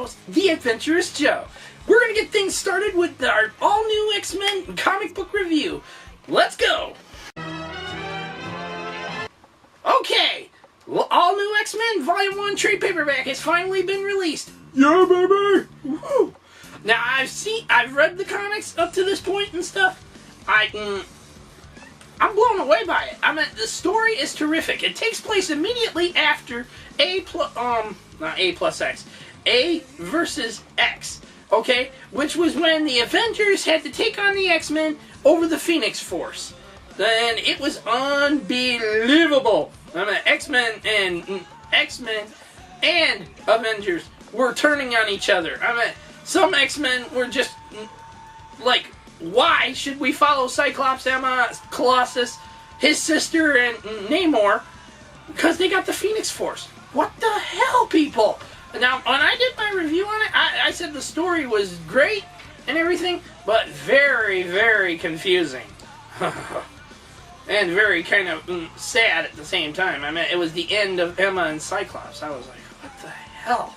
host, the Adventurous Joe. We're going to get things started with our all-new X-Men comic book review. Let's go! Okay, all-new X-Men Volume 1 trade paperback has finally been released. Yeah, baby! Woo! Now, I've read the comics up to this point and stuff. I'm blown away by it. I mean, the story is terrific. It takes place immediately after not A plus X, A versus X, okay? Which was when the Avengers had to take on the X-Men over the Phoenix Force. And it was unbelievable. I mean, X-Men and Avengers were turning on each other. I mean, some X-Men were just like, why should we follow Cyclops, Emma, Colossus, his sister, and Namor? Because they got the Phoenix Force. What the hell, people? Now, when I did my review on it, I said the story was great and everything, but very, very confusing. And very kind of sad at the same time. I mean, it was the end of Emma and Cyclops. I was like, what the hell?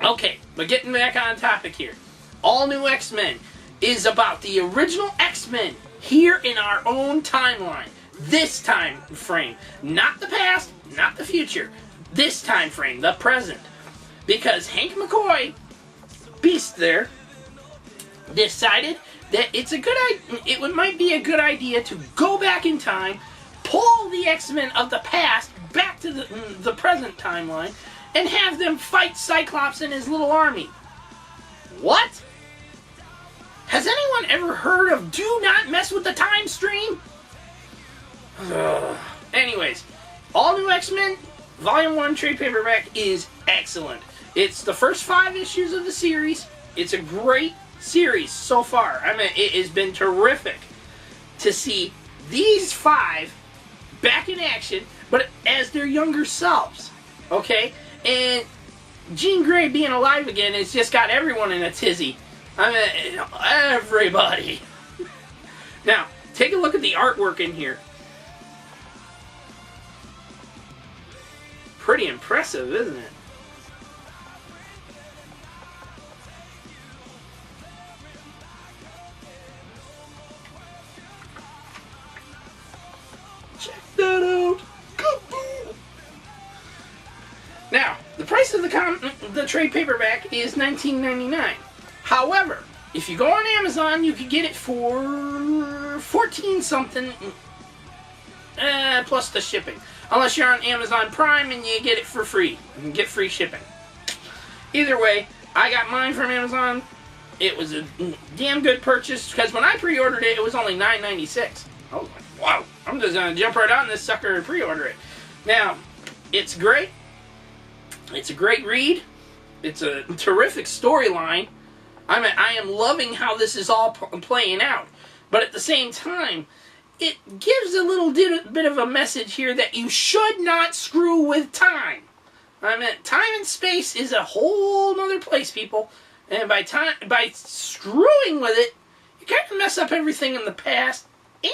Okay, but getting back on topic here. All New X-Men is about the original X-Men here in our own timeline. This time frame. Not the past, not the future. This time frame, the present. Because Hank McCoy, Beast there, decided that it might be a good idea to go back in time, pull the X-Men of the past back to the present timeline, and have them fight Cyclops and his little army. What? Has anyone ever heard of do not mess with the time stream? Anyways, All New X-Men Volume 1 trade paperback is excellent. It's the first 5 issues of the series. It's a great series so far. I mean, it has been terrific to see these 5 back in action, but as their younger selves. Okay? And Jean Grey being alive again has just got everyone in a tizzy. I mean, everybody. Now, take a look at the artwork in here. Pretty impressive, isn't it? Check that out. Kaboom! Now, the price of the trade paperback is $19.99. However, if you go on Amazon, you can get it for $14-something plus the shipping. Unless you're on Amazon Prime and you get it for free. You can get free shipping. Either way, I got mine from Amazon. It was a damn good purchase because when I pre-ordered it, it was only $9.96. I was like, wow, I'm just going to jump right on this sucker and pre-order it. Now, it's great. It's a great read. It's a terrific storyline. I mean, I am loving how this is all playing out. But at the same time, it gives a little bit of a message here that you should not screw with time. I mean, time and space is a whole other place, people. And by screwing with it, you kind of mess up everything in the past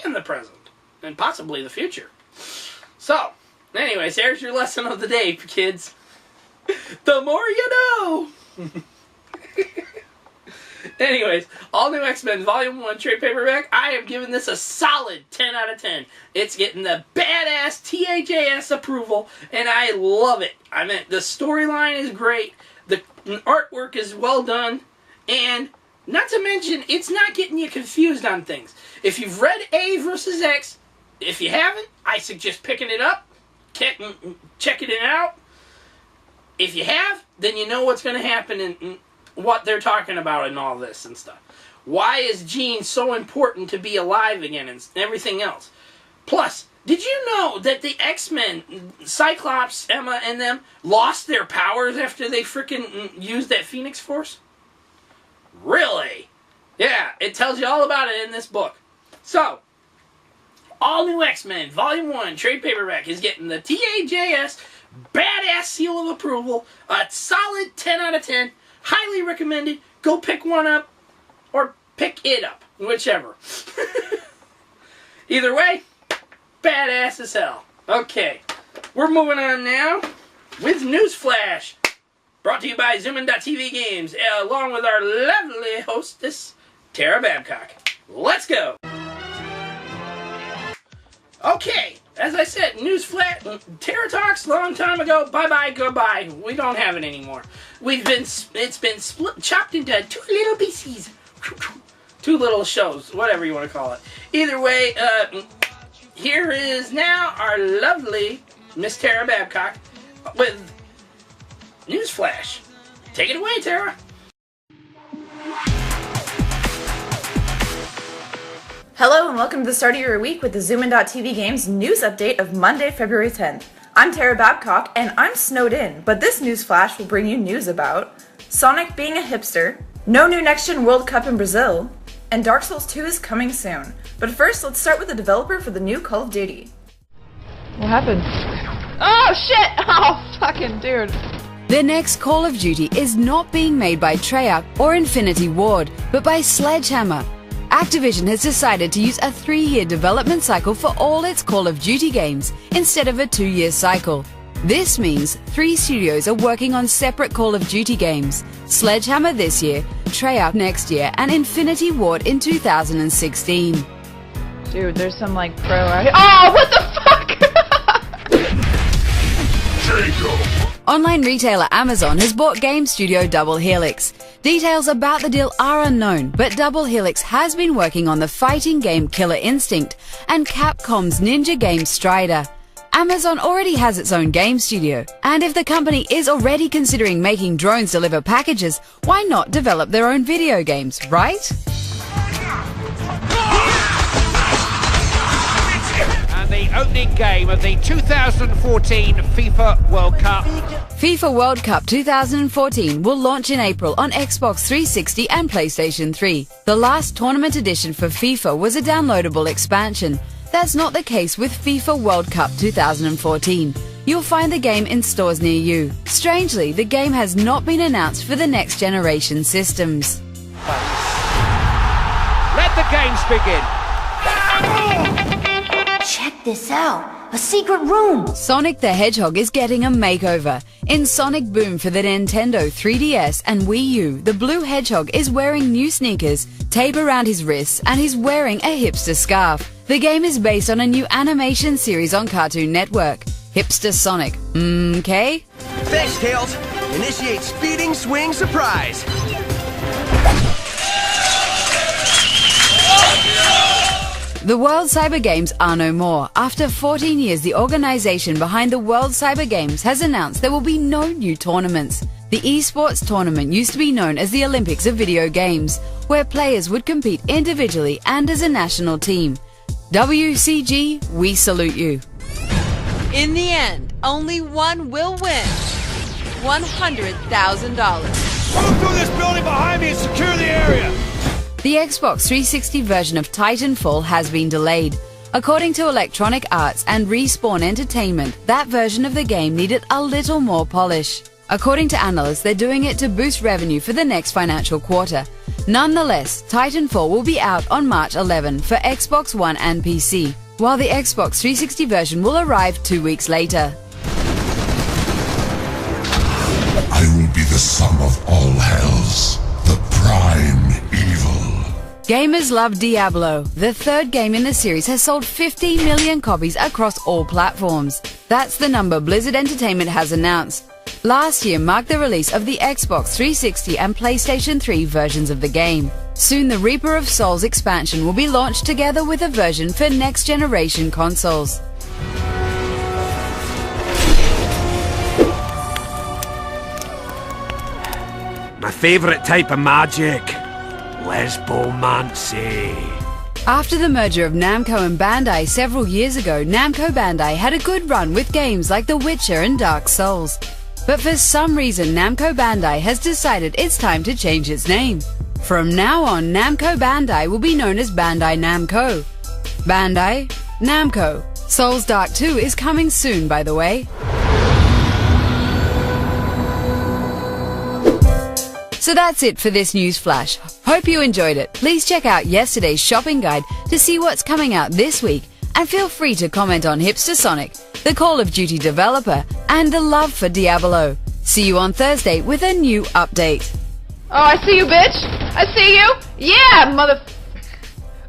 and the present. And possibly the future. So, anyways, there's your lesson of the day, kids. The more you know! Anyways, All New X-Men Volume 1 trade paperback, I have given this a solid 10 out of 10. It's getting the badass TAJS approval, and I love it. I mean, the storyline is great, the artwork is well done, and not to mention, it's not getting you confused on things. If you've read A versus X, if you haven't, I suggest picking it up, checking it out. If you have, then you know what's going to happen and what they're talking about and all this and stuff. Why is Jean so important to be alive again and everything else? Plus, did you know that the X-Men, Cyclops, Emma, and them lost their powers after they frickin' used that Phoenix Force? Really? Yeah, it tells you all about it in this book. So, All New X-Men Volume 1 trade paperback is getting the TAJS badass seal of approval, a solid 10 out of 10. Highly recommended. Go pick one up or pick it up. Whichever. Either way, badass as hell. Okay. We're moving on now with Newsflash. Brought to you by Zoomin.TV Games, along with our lovely hostess, TARABABCOCK. Let's go! Okay, as I said, news flat. Tara Talks long time ago. Bye-bye, goodbye. We don't have it anymore. It's been chopped into 2 little pieces. 2 little shows, whatever you want to call it. Either way, here is now our lovely Miss Tara Babcock with News Flash. Take it away, Tara. Hello and welcome to the start of your week with the Zoomin.TV Games news update of Monday, February 10th. I'm Tara Babcock and I'm snowed in, but this news flash will bring you news about Sonic being a hipster, no new next-gen World Cup in Brazil, and Dark Souls 2 is coming soon. But first, let's start with the developer for the new Call of Duty. What happened? Oh shit! Oh fucking dude. The next Call of Duty is not being made by Treyarch or Infinity Ward, but by Sledgehammer. Activision has decided to use a 3-year development cycle for all its Call of Duty games, instead of a 2-year cycle. This means 3 studios are working on separate Call of Duty games: Sledgehammer this year, Treyarch next year, and Infinity Ward in 2016. Dude, there's some like pro out here. Oh, what the fuck? Online retailer Amazon has bought game studio Double Helix. Details about the deal are unknown, but Double Helix has been working on the fighting game Killer Instinct and Capcom's ninja game Strider. Amazon already has its own game studio, and if the company is already considering making drones deliver packages, why not develop their own video games, right? The opening game of the 2014 FIFA World Cup. FIFA World Cup 2014 will launch in April on Xbox 360 and PlayStation 3. The last tournament edition for FIFA was a downloadable expansion. That's not the case with FIFA World Cup 2014. You'll find the game in stores near you. Strangely, the game has not been announced for the next generation systems. Let the games begin. Check this out. A secret room. Sonic the Hedgehog is getting a makeover. In Sonic Boom for the Nintendo 3DS and Wii U, the blue hedgehog is wearing new sneakers, tape around his wrists, and he's wearing a hipster scarf. The game is based on a new animation series on Cartoon Network, Hipster Sonic. Okay? Thanks, Tails. Initiate speeding swing surprise. The World Cyber Games are no more. After 14 years, the organization behind the World Cyber Games has announced there will be no new tournaments. The esports tournament used to be known as the Olympics of video games, where players would compete individually and as a national team. WCG, we salute you. In the end, only one will win. $100,000. Move through this building behind me and secure the area. The Xbox 360 version of Titanfall has been delayed. According to Electronic Arts and Respawn Entertainment, that version of the game needed a little more polish. According to analysts, they're doing it to boost revenue for the next financial quarter. Nonetheless, Titanfall will be out on March 11 for Xbox One and PC, while the Xbox 360 version will arrive 2 weeks later. I will be the sum of all hells, the prime evil. Gamers love Diablo. The 3rd game in the series has sold 50 million copies across all platforms. That's the number Blizzard Entertainment has announced. Last year marked the release of the Xbox 360 and PlayStation 3 versions of the game. Soon the Reaper of Souls expansion will be launched together with a version for next-generation consoles. My favourite type of magic. Lesbomancy. After the merger of Namco and Bandai several years ago, Namco Bandai had a good run with games like The Witcher and Dark Souls. But for some reason, Namco Bandai has decided it's time to change its name. From now on, Namco Bandai will be known as Bandai Namco. Bandai Namco. Souls Dark 2 is coming soon, by the way. So that's it for this news flash. Hope you enjoyed it. Please check out yesterday's shopping guide to see what's coming out this week, and feel free to comment on Hipster Sonic, the Call of Duty developer, and the love for Diablo. See you on Thursday with a new update. Oh, I see you, bitch! I see you! Yeah, mother...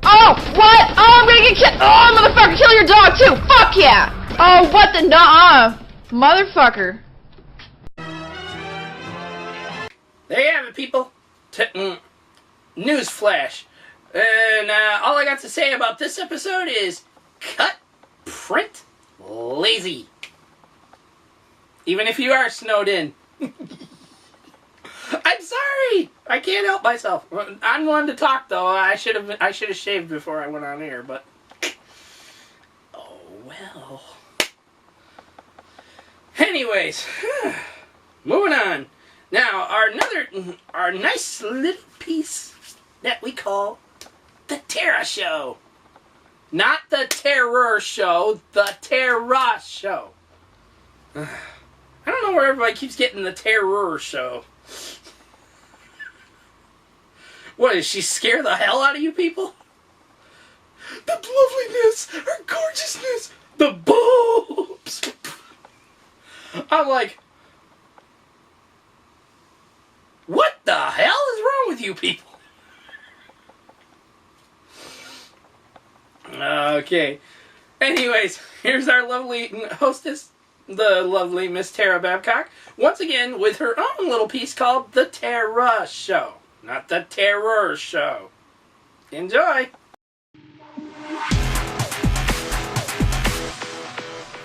Oh, what? Oh, I'm gonna get killed! Oh, motherfucker, kill your dog, too! Fuck yeah! Oh, what the... Nuh-uh. Motherfucker. There you have it, people. News flash. And all I got to say about this episode is cut, print, lazy. Even if you are snowed in. I'm sorry. I can't help myself. I'm one to talk though. I should have shaved before I went on air, but oh well. Anyways, moving on. Now our nice little piece that we call the Terra Show. Not the Terror Show, the Terra Show. I don't know where everybody keeps getting the Terror Show. What, is she scare the hell out of you people? The loveliness, her gorgeousness, the boobs. I'm like, what the hell is wrong with you people? Okay. Anyways, here's our lovely hostess, the lovely Miss TARABABCOCK, once again with her own little piece called The Terra Show. Not The Terror Show. Enjoy!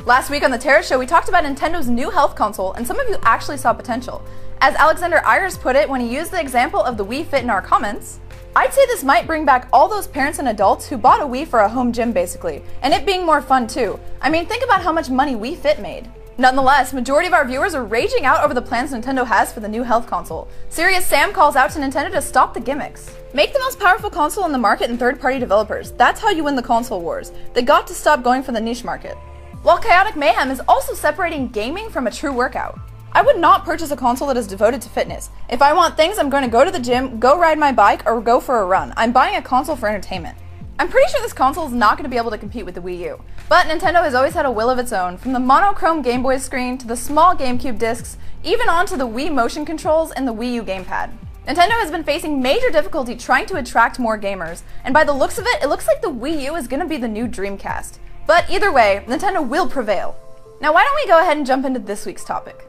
Last week on the Terra Show, we talked about Nintendo's new health console, and some of you actually saw potential. As Alexander Ayers put it when he used the example of the Wii Fit in our comments, I'd say this might bring back all those parents and adults who bought a Wii for a home gym basically, and it being more fun too. I mean, think about how much money Wii Fit made. Nonetheless, majority of our viewers are raging out over the plans Nintendo has for the new health console. Serious Sam calls out to Nintendo to stop the gimmicks. Make the most powerful console on the market and third-party developers. That's how you win the console wars. They got to stop going for the niche market. While Chaotic Mayhem is also separating gaming from a true workout. I would not purchase a console that is devoted to fitness. If I want things, I'm going to go to the gym, go ride my bike, or go for a run. I'm buying a console for entertainment. I'm pretty sure this console is not going to be able to compete with the Wii U. But Nintendo has always had a will of its own, from the monochrome Game Boy screen to the small GameCube discs, even on to the Wii motion controls and the Wii U gamepad. Nintendo has been facing major difficulty trying to attract more gamers, and by the looks of it, it looks like the Wii U is going to be the new Dreamcast. But either way, Nintendo will prevail. Now why don't we go ahead and jump into this week's topic.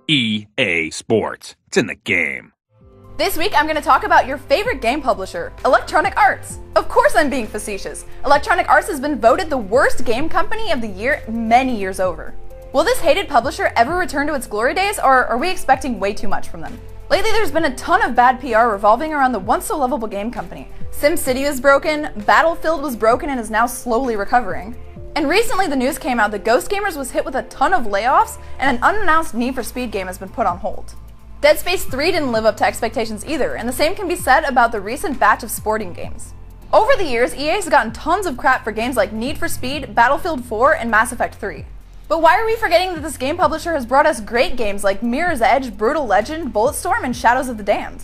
EA Sports. It's in the game. This week, I'm going to talk about your favorite game publisher, Electronic Arts. Of course I'm being facetious. Electronic Arts has been voted the worst game company of the year many years over. Will this hated publisher ever return to its glory days, or are we expecting way too much from them? Lately, there's been a ton of bad PR revolving around the once-so-lovable game company. SimCity is broken, Battlefield was broken and is now slowly recovering. And recently the news came out that Ghost Gamers was hit with a ton of layoffs and an unannounced Need for Speed game has been put on hold. Dead Space 3 didn't live up to expectations either, and the same can be said about the recent batch of sporting games. Over the years, EA has gotten tons of crap for games like Need for Speed, Battlefield 4, and Mass Effect 3. But why are we forgetting that this game publisher has brought us great games like Mirror's Edge, Brutal Legend, Bulletstorm, and Shadows of the Damned?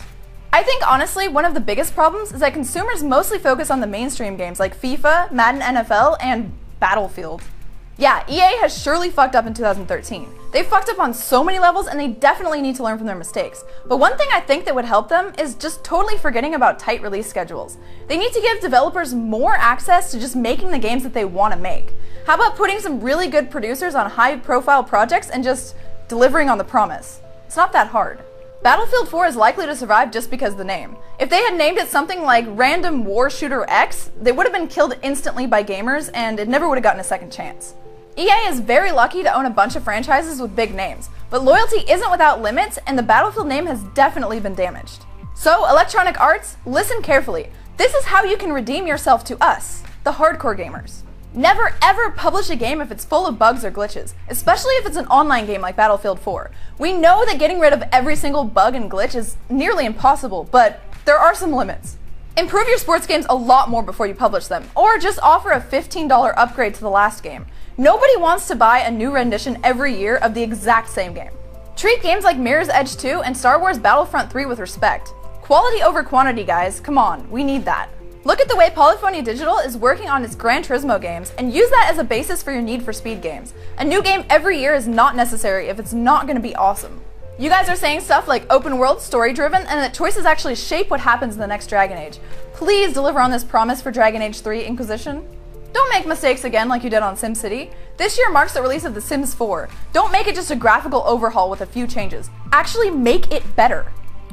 I think honestly, one of the biggest problems is that consumers mostly focus on the mainstream games like FIFA, Madden NFL, and Battlefield. Yeah, EA has surely fucked up in 2013. They fucked up on so many levels and they definitely need to learn from their mistakes. But one thing I think that would help them is just totally forgetting about tight release schedules. They need to give developers more access to just making the games that they want to make. How about putting some really good producers on high-profile projects and just delivering on the promise? It's not that hard. Battlefield 4 is likely to survive just because of the name. If they had named it something like Random War Shooter X, they would have been killed instantly by gamers and it never would have gotten a second chance. EA is very lucky to own a bunch of franchises with big names, but loyalty isn't without limits and the Battlefield name has definitely been damaged. So, Electronic Arts, listen carefully. This is how you can redeem yourself to us, the hardcore gamers. Never ever publish a game if it's full of bugs or glitches, especially if it's an online game like Battlefield 4. We know that getting rid of every single bug and glitch is nearly impossible, but there are some limits. Improve your sports games a lot more before you publish them, or just offer a $15 upgrade to the last game. Nobody wants to buy a new rendition every year of the exact same game. Treat games like Mirror's Edge 2 and Star Wars Battlefront 3 with respect. Quality over quantity, guys, come on, we need that. Look at the way Polyphony Digital is working on its Gran Turismo games and use that as a basis for your Need for Speed games. A new game every year is not necessary if it's not going to be awesome. You guys are saying stuff like open world, story driven, and that choices actually shape what happens in the next Dragon Age. Please deliver on this promise for Dragon Age 3 Inquisition. Don't make mistakes again like you did on SimCity. This year marks the release of The Sims 4. Don't make it just a graphical overhaul with a few changes. Actually make it better.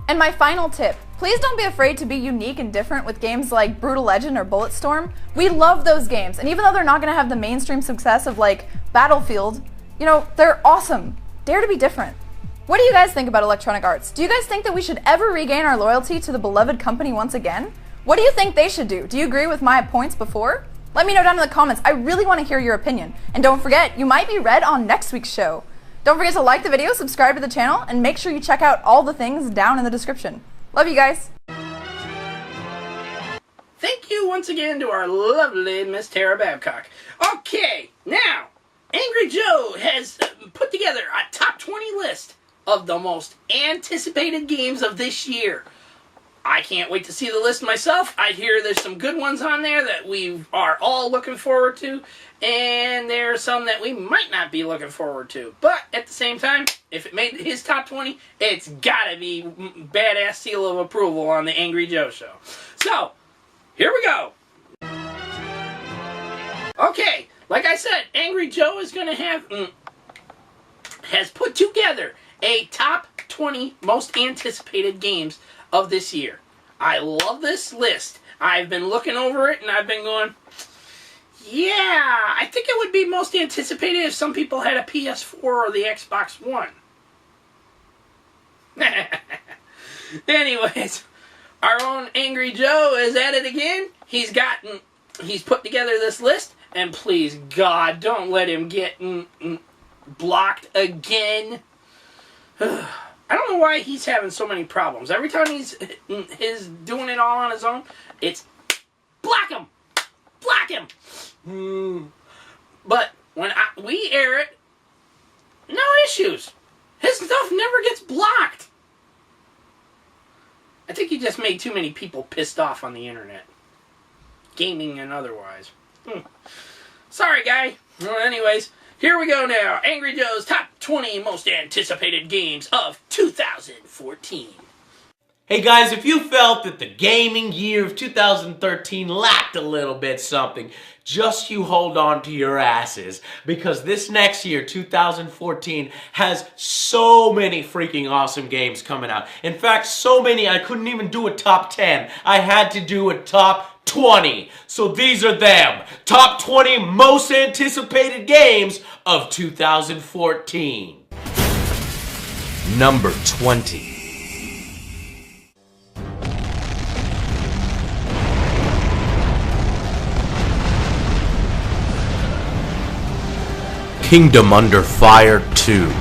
And my final tip, please don't be afraid to be unique and different with games like Brutal Legend or Bulletstorm. We love those games, and even though they're not going to have the mainstream success of like Battlefield, you know, they're awesome. Dare to be different. What do you guys think about Electronic Arts? Do you guys think that we should ever regain our loyalty to the beloved company once again? What do you think they should do? Do you agree with my points before? Let me know down in the comments. I really want to hear your opinion. And don't forget, you might be read on next week's show. Don't forget to like the video, subscribe to the channel, and make sure you check out all the things down in the description. Love you guys. Thank you once again to our lovely Miss Tara Babcock. Okay, now, Angry Joe has put together a top 20 list of the most anticipated games of this year. I can't wait to see the list myself. I hear there's some good ones on there that we are all looking forward to, and there are some that we might not be looking forward to. But at the same time, if it made his top 20, it's gotta be badass seal of approval on the Angry Joe show. So, here we go. Okay, like I said, Angry Joe is gonna has put together a top 20 most anticipated games of this year. I love this list. I've been looking over it and I've been going, yeah, I think it would be most anticipated if some people had a PS4 or the Xbox One. Anyways, our own Angry Joe is at it again. He's put together this list, and please, God, don't let him get blocked again. I don't know why he's having so many problems. Every time he's doing it all on his own, it's block him, block him. But when we air it, no issues. His stuff never gets blocked. I think he just made too many people pissed off on the internet, gaming and otherwise. Sorry, guy. Well, anyways. Here we go now. Angry Joe's top 20 most anticipated games of 2014. Hey guys, if you felt that the gaming year of 2013 lacked a little bit something, just you hold on to your asses, because this next year, 2014, has so many freaking awesome games coming out. In fact, so many I couldn't even do a top 10. I had to do a top 20. So these are them. Top 20 most anticipated games of 2014. Number 20. Kingdom Under Fire 2.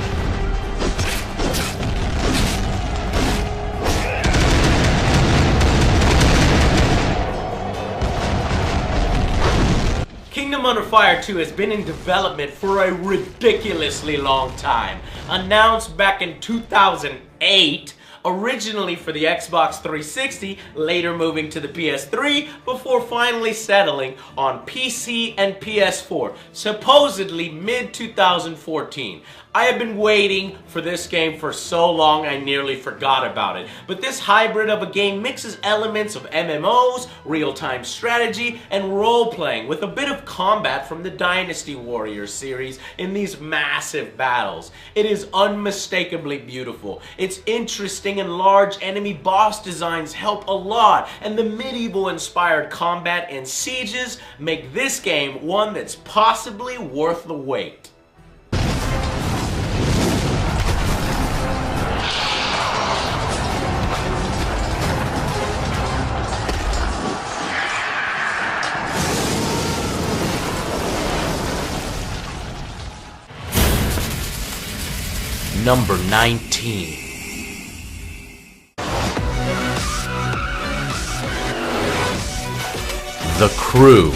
Kingdom Under Fire 2 has been in development for a ridiculously long time. Announced back in 2008, originally for the Xbox 360, later moving to the PS3, before finally settling on PC and PS4, supposedly mid-2014. I have been waiting for this game for so long I nearly forgot about it. But this hybrid of a game mixes elements of MMOs, real-time strategy, and role-playing with a bit of combat from the Dynasty Warriors series in these massive battles. It is unmistakably beautiful. Its interesting and large enemy boss designs help a lot, and the medieval-inspired combat and sieges make this game one that's possibly worth the wait. Number 19. The Crew.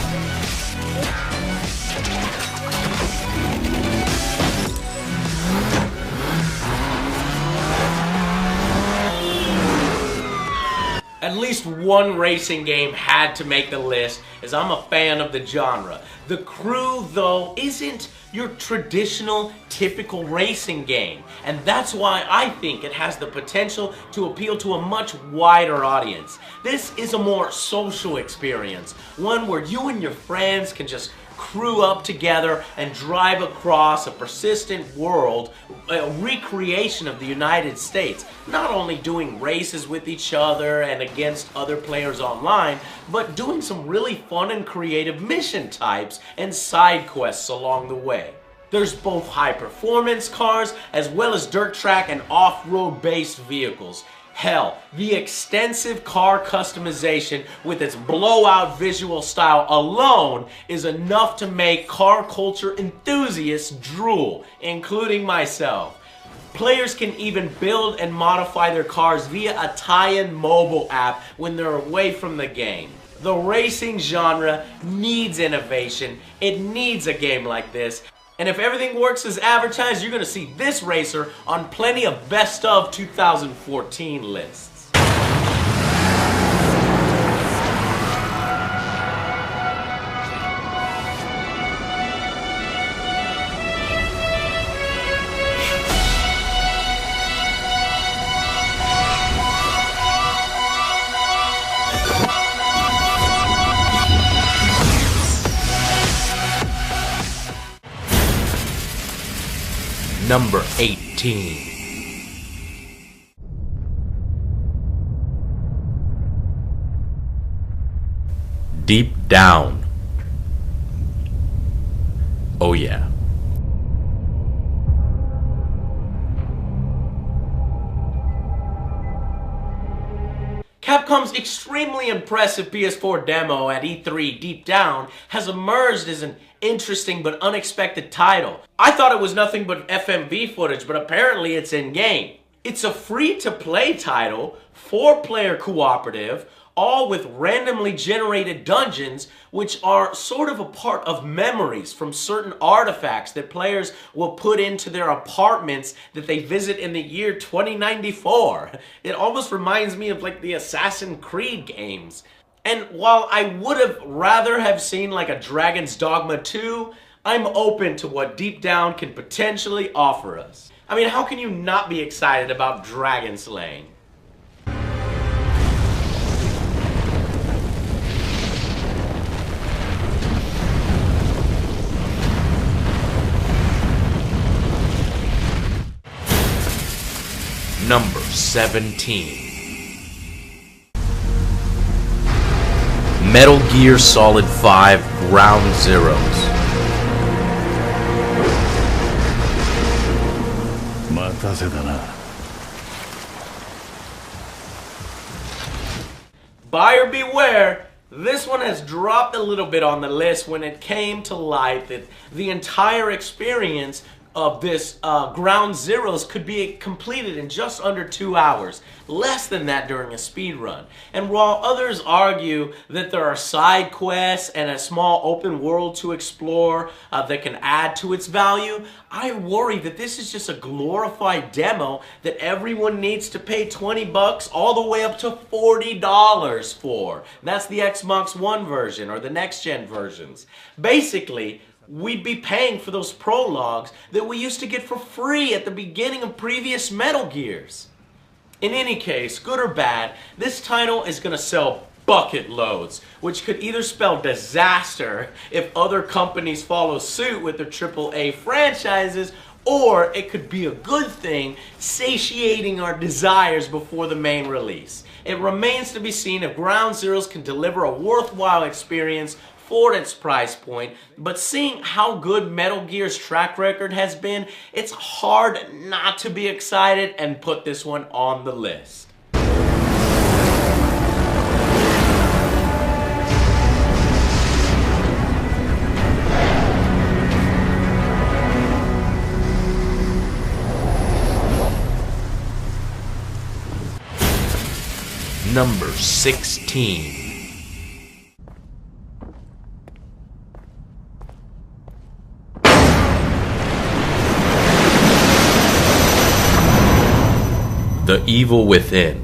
At at least one racing game had to make the list, as I'm a fan of the genre. The Crew, though, isn't your traditional, typical racing game, and that's why I think it has the potential to appeal to a much wider audience. This is a more social experience, one where you and your friends can just crew up together and drive across a persistent world, a recreation of the United States, not only doing races with each other and against other players online, but doing some really fun and creative mission types and side quests along the way. There's both high performance cars as well as dirt track and off-road based vehicles. Hell, the extensive car customization with its blowout visual style alone is enough to make car culture enthusiasts drool, including myself. Players can even build and modify their cars via a tie-in mobile app when they're away from the game. The racing genre needs innovation. It needs a game like this. And if everything works as advertised, you're going to see this racer on plenty of best of 2014 lists. Number 18. Deep Down. Oh yeah. Capcom's extremely impressive PS4 demo at E3, Deep Down, has emerged as an interesting but unexpected title. I thought it was nothing but FMV footage, but apparently it's in-game. It's a free-to-play title, 4-player cooperative, all with randomly generated dungeons, which are sort of a part of memories from certain artifacts that players will put into their apartments that they visit in the year 2094. It almost reminds me of like the Assassin's Creed games. And while I would have rather have seen like a Dragon's Dogma 2, I'm open to what Deep Down can potentially offer us. I mean, how can you not be excited about dragon slaying? Number 17. Metal Gear Solid 5 Ground Zeroes. Buyer beware, this one has dropped a little bit on the list when it came to light that the entire experience of this Ground Zeroes could be completed in just under 2 hours, less than that during a speed run. And while others argue that there are side quests and a small open world to explore that can add to its value, I worry that this is just a glorified demo that everyone needs to pay 20 bucks all the way up to $40 for. That's the Xbox One version or the next gen versions. Basically, we'd be paying for those prologues that we used to get for free at the beginning of previous Metal Gears. In any case, good or bad, this title is going to sell bucket loads, which could either spell disaster if other companies follow suit with their AAA franchises, or it could be a good thing, satiating our desires before the main release. It remains to be seen if Ground Zeroes can deliver a worthwhile experience for its price point, but seeing how good Metal Gear's track record has been, it's hard not to be excited and put this one on the list. Number 16. The Evil Within.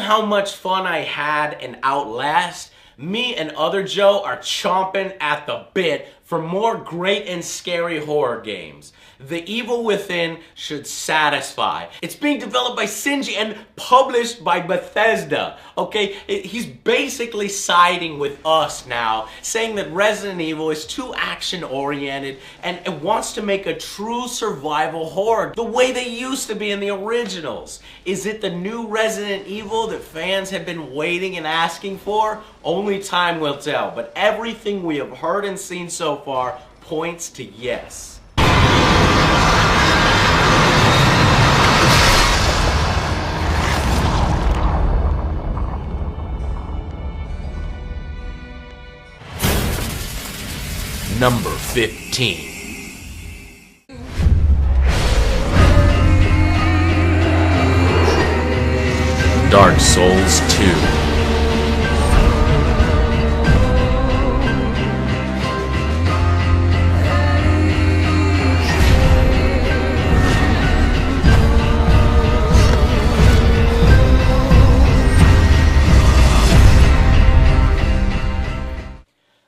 how much fun I had in Outlast, me and other Joe are chomping at the bit for more great and scary horror games. The Evil Within should satisfy. It's being developed by Shinji and published by Bethesda. Okay, he's basically siding with us now, saying that Resident Evil is too action-oriented and it wants to make a true survival horror the way they used to be in the originals. Is it the new Resident Evil that fans have been waiting and asking for? Only time will tell, but everything we have heard and seen so far points to yes. Number 15. Dark Souls 2.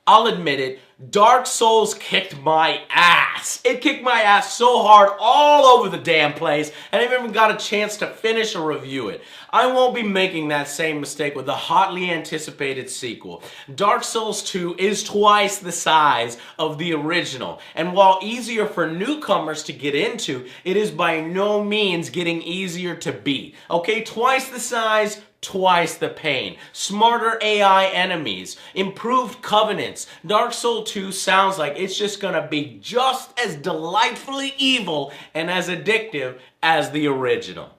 I'll admit it, Dark Souls kicked my ass. It kicked my ass so hard all over the damn place, and I never even got a chance to finish or review it. I won't be making that same mistake with the hotly anticipated sequel. Dark Souls 2 is twice the size of the original, and while easier for newcomers to get into, it is by no means getting easier to beat. Okay, twice the size, twice the pain. Smarter AI enemies, improved covenants. Dark Souls 2 sounds like it's just gonna be just as delightfully evil and as addictive as the original.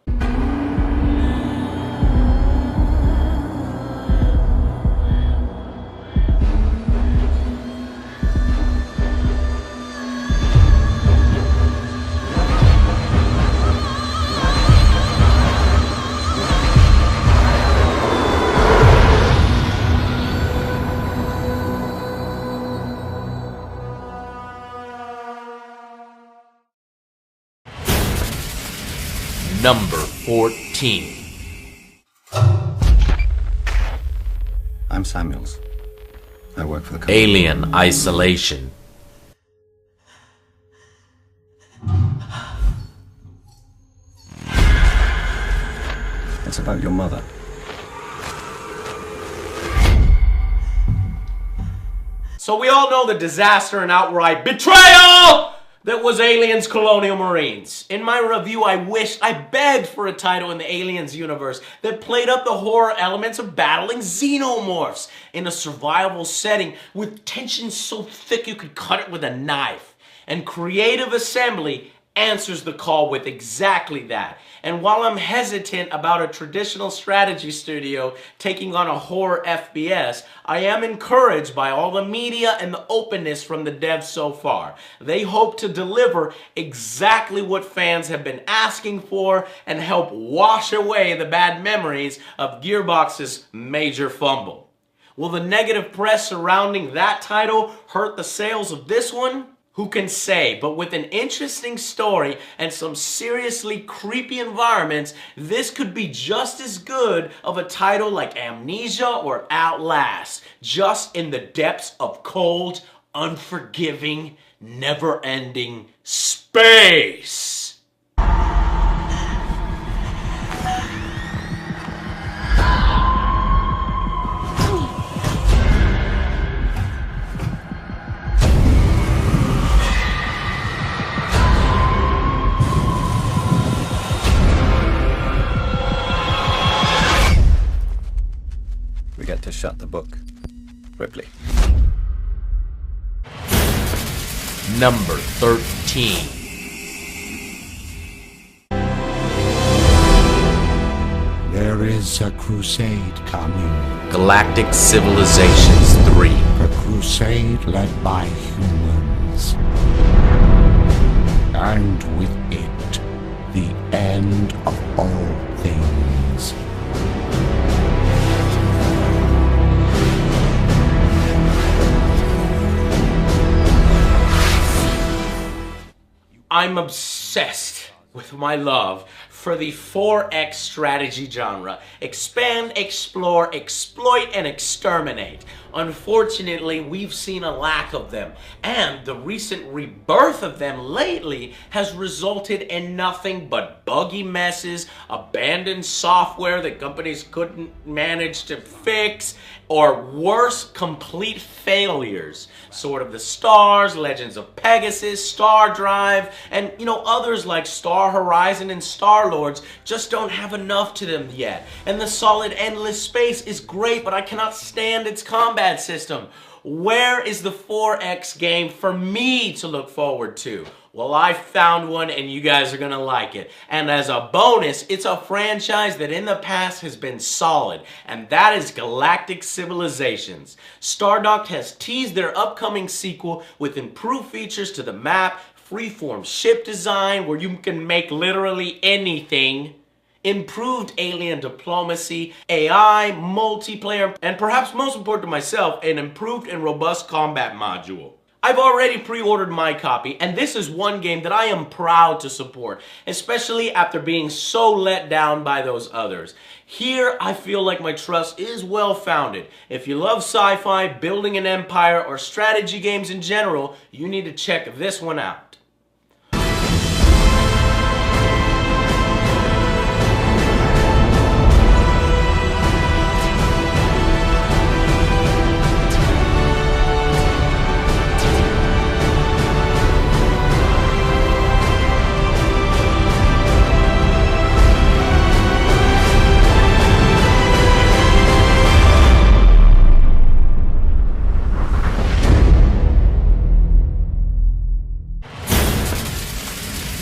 Number 14. I'm Samuels. I work for the company. Alien Isolation. It's about your mother. So we all know the disaster and outright betrayal that was Aliens Colonial Marines. In my review, I begged for a title in the Aliens universe that played up the horror elements of battling xenomorphs in a survival setting with tension so thick you could cut it with a knife. And Creative Assembly answers the call with exactly that. And while I'm hesitant about a traditional strategy studio taking on a horror FPS, I am encouraged by all the media and the openness from the devs so far. They hope to deliver exactly what fans have been asking for and help wash away the bad memories of Gearbox's major fumble. Will the negative press surrounding that title hurt the sales of this one? Who can say? But with an interesting story and some seriously creepy environments, this could be just as good of a title like Amnesia or Outlast, just in the depths of cold, unforgiving, never-ending space. We get to shut the book. Ripley. Number 13. There is a crusade coming. Galactic Civilizations 3. A crusade led by humans. And with it, the end of all things. I'm obsessed with my love for the 4X strategy genre. Expand, explore, exploit, and exterminate. Unfortunately, we've seen a lack of them, and the recent rebirth of them lately has resulted in nothing but buggy messes, abandoned software that companies couldn't manage to fix, or worse, complete failures. Sword of the Stars, Legends of Pegasus, Star Drive, and others like Star Horizon and Star Lords just don't have enough to them yet. And the solid Endless Space is great, but I cannot stand its combat system. Where is the 4X game for me to look forward to? Well, I found one and you guys are gonna like it. And as a bonus, it's a franchise that in the past has been solid, and that is Galactic Civilizations. Stardock has teased their upcoming sequel with improved features to the map, freeform ship design where you can make literally anything, improved alien diplomacy, AI, multiplayer, and perhaps most important to myself, an improved and robust combat module. I've already pre-ordered my copy, and this is one game that I am proud to support, especially after being so let down by those others. Here, I feel like my trust is well founded. If you love sci-fi, building an empire, or strategy games in general, you need to check this one out.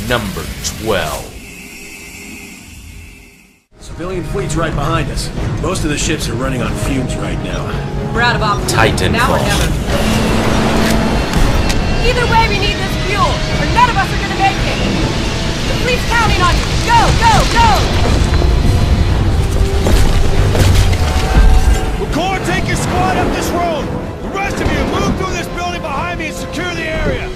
Number 12. Civilian fleet's right behind us. Most of the ships are running on fumes right now. We're out of options. Titanfall. Now or never. Either way, we need this fuel, or none of us are gonna make it. The fleet's counting on you. Go, go, go! McCord, take your squad up this road. The rest of you, move through this building behind me and secure the area.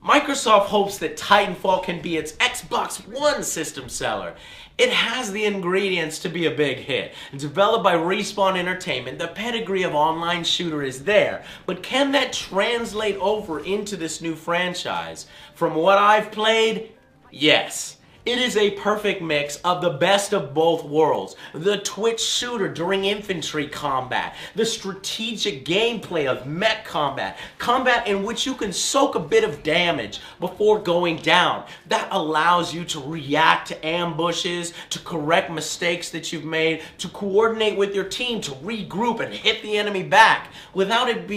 Microsoft hopes that Titanfall can be its Xbox One system seller. It has the ingredients to be a big hit. Developed by Respawn Entertainment, the pedigree of online shooter is there, but can that translate over into this new franchise? From what I've played, yes. It is a perfect mix of the best of both worlds. The twitch shooter during infantry combat, the strategic gameplay of mech combat, combat in which you can soak a bit of damage before going down. That allows you to react to ambushes, to correct mistakes that you've made, to coordinate with your team, to regroup and hit the enemy back without it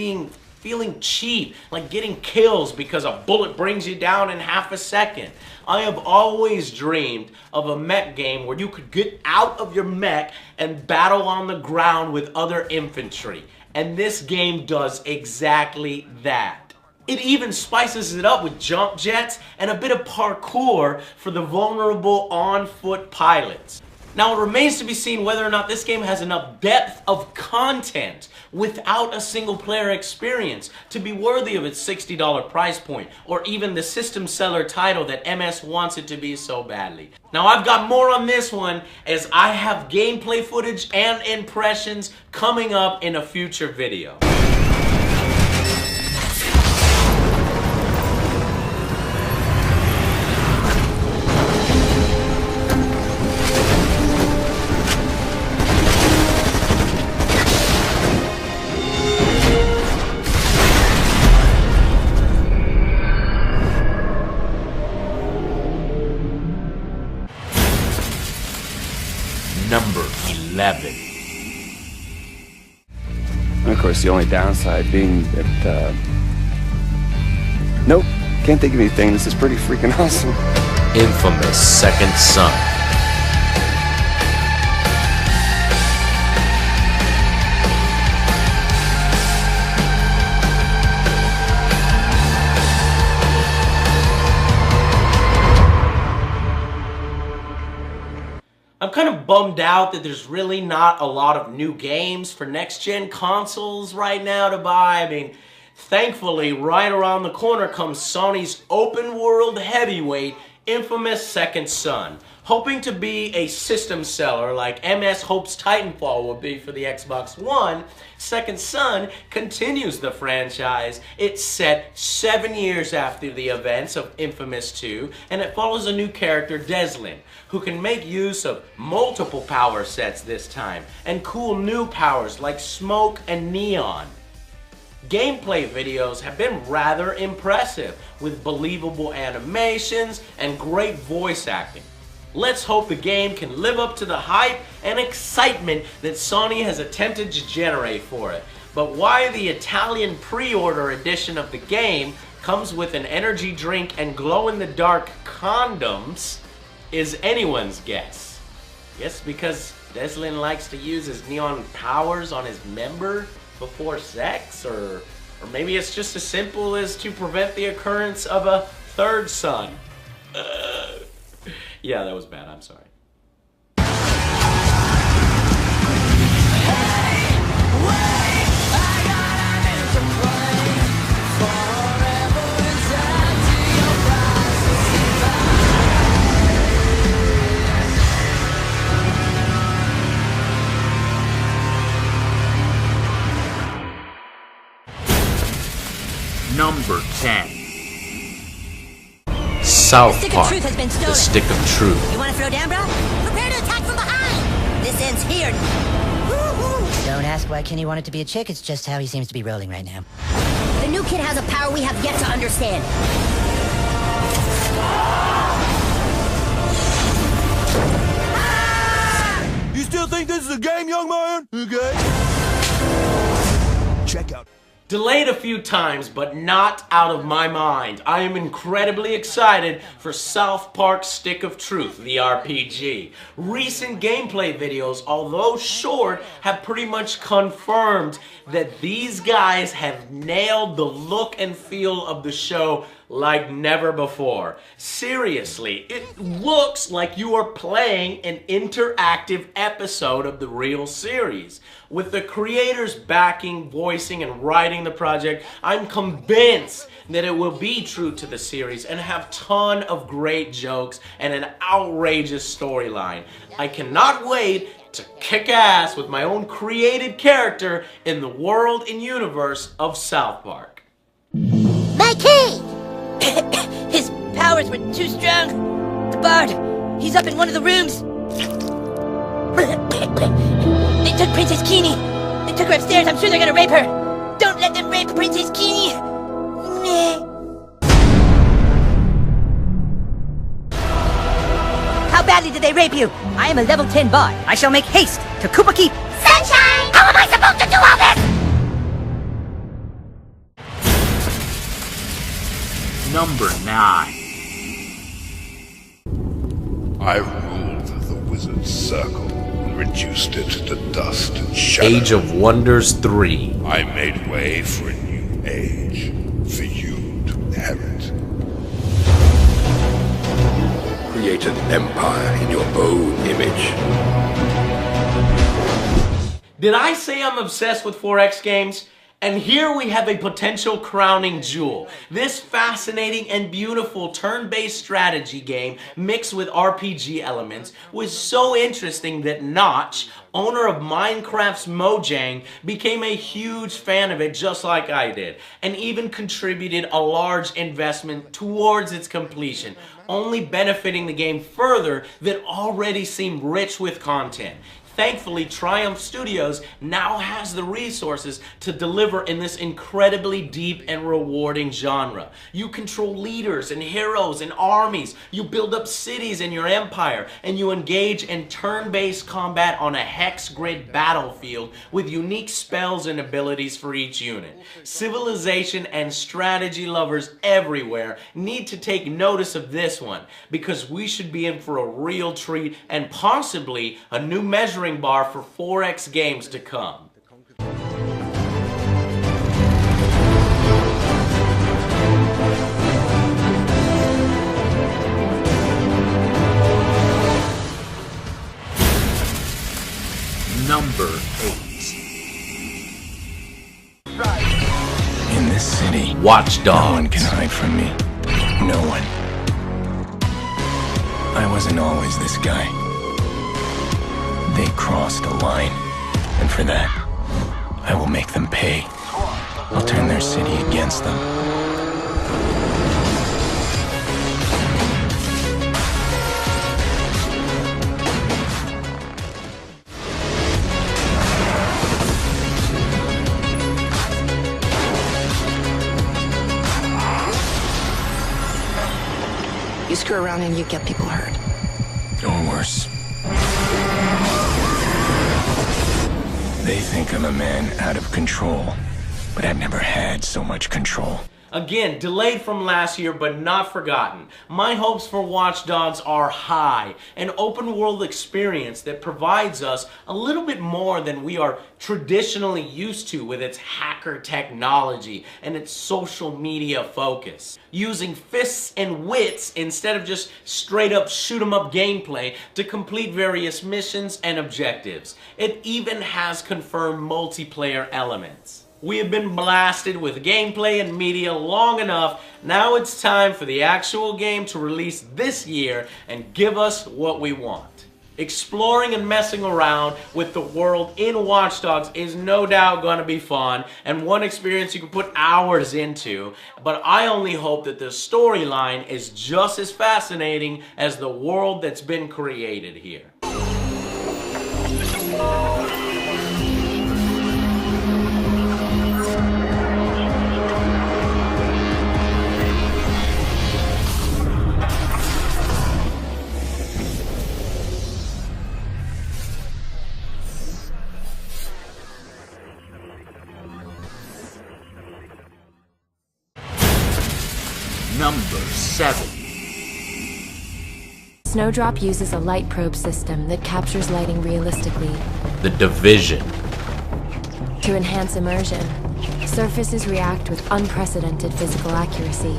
feeling cheap, like getting kills because a bullet brings you down in half a second. I have always dreamed of a mech game where you could get out of your mech and battle on the ground with other infantry. And this game does exactly that. It even spices it up with jump jets and a bit of parkour for the vulnerable on-foot pilots. Now, it remains to be seen whether or not this game has enough depth of content without a single-player experience to be worthy of its $60 price point, or even the system seller title that MS wants it to be so badly. Now, I've got more on this one, as I have gameplay footage and impressions coming up in a future video. Number 11. And of course, the only downside being that, nope, can't think of anything. This is pretty freaking awesome. Infamous Second Son. I'm kind of bummed out that there's really not a lot of new games for next-gen consoles right now to buy. I mean, Thankfully, right around the corner comes Sony's open world heavyweight, infamous Second Son. Hoping to be a system seller like MS hopes Titanfall will be for the Xbox One, Second Son continues the franchise. It's set 7 years after the events of Infamous 2, and it follows a new character, Deslin, who can make use of multiple power sets this time, and cool new powers like smoke and neon. Gameplay videos have been rather impressive, with believable animations and great voice acting. Let's hope the game can live up to the hype and excitement that Sony has attempted to generate for it. But why the Italian pre-order edition of the game comes with an energy drink and glow-in-the-dark condoms is anyone's guess. Yes, because Deslin likes to use his neon powers on his member before sex, or maybe it's just as simple as to prevent the occurrence of a third son. Yeah, that was bad. I'm sorry. Number 10. South Park, the Stick of Truth. You want to throw down, bro? Prepare to attack from behind! This ends here. Don't ask why Kenny wanted to be a chick, it's just how he seems to be rolling right now. The new kid has a power we have yet to understand. You still think this is a game, young man? Okay. Check out. Delayed a few times, but not out of my mind. I am incredibly excited for South Park Stick of Truth, the RPG. Recent gameplay videos, although short, have pretty much confirmed that these guys have nailed the look and feel of the show like never before. Seriously, it looks like you are playing an interactive episode of the real series. With the creators backing, voicing, and writing the project, I'm convinced that it will be true to the series and have a ton of great jokes and an outrageous storyline. I cannot wait to kick ass with my own created character in the world and universe of South Park. My key! His powers were too strong. The bard, he's up in one of the rooms. They took Princess Keene. They took her upstairs. I'm sure they're gonna rape her. Don't let them rape Princess Keene. How badly did they rape you? I am a level 10 bard. I shall make haste to Koopa Keep. Sunshine! How am I supposed to do all this? Number 9. I ruled the wizard's circle and reduced it to dust and shadow. Age of Wonders 3. I made way for a new age, for you to inherit. Create an empire in your own image. Did I say I'm obsessed with 4X games? And here we have a potential crowning jewel. This fascinating and beautiful turn-based strategy game mixed with RPG elements was so interesting that Notch, owner of Minecraft's Mojang, became a huge fan of it just like I did, and even contributed a large investment towards its completion, only benefiting the game further that already seemed rich with content. Thankfully, Triumph Studios now has the resources to deliver in this incredibly deep and rewarding genre. You control leaders and heroes and armies, you build up cities in your empire, and you engage in turn-based combat on a hex grid battlefield with unique spells and abilities for each unit. Civilization and strategy lovers everywhere need to take notice of this one, because we should be in for a real treat and possibly a new measuring bar for 4X games to come. Number 8. In this city. Watch Dogs. No one can hide from me. No one. I wasn't always this guy. They crossed a line, and for that, I will make them pay. I'll turn their city against them. You screw around and you get people hurt. Or worse. They think I'm a man out of control, but I've never had so much control. Again, delayed from last year, but not forgotten. My hopes for Watch Dogs are high. An open world experience that provides us a little bit more than we are traditionally used to with its hacker technology and its social media focus. Using fists and wits instead of just straight up shoot 'em up gameplay to complete various missions and objectives. It even has confirmed multiplayer elements. We have been blasted with gameplay and media long enough. Now it's time for the actual game to release this year and give us what we want. Exploring and messing around with the world in Watch Dogs is no doubt going to be fun and one experience you can put hours into, but I only hope that the storyline is just as fascinating as the world that's been created here. Number 7. Snowdrop uses a light probe system that captures lighting realistically. The Division. To enhance immersion, surfaces react with unprecedented physical accuracy.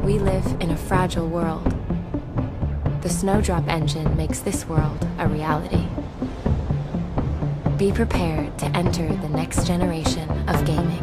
We live in a fragile world. The Snowdrop engine makes this world a reality. Be prepared to enter the next generation of gaming.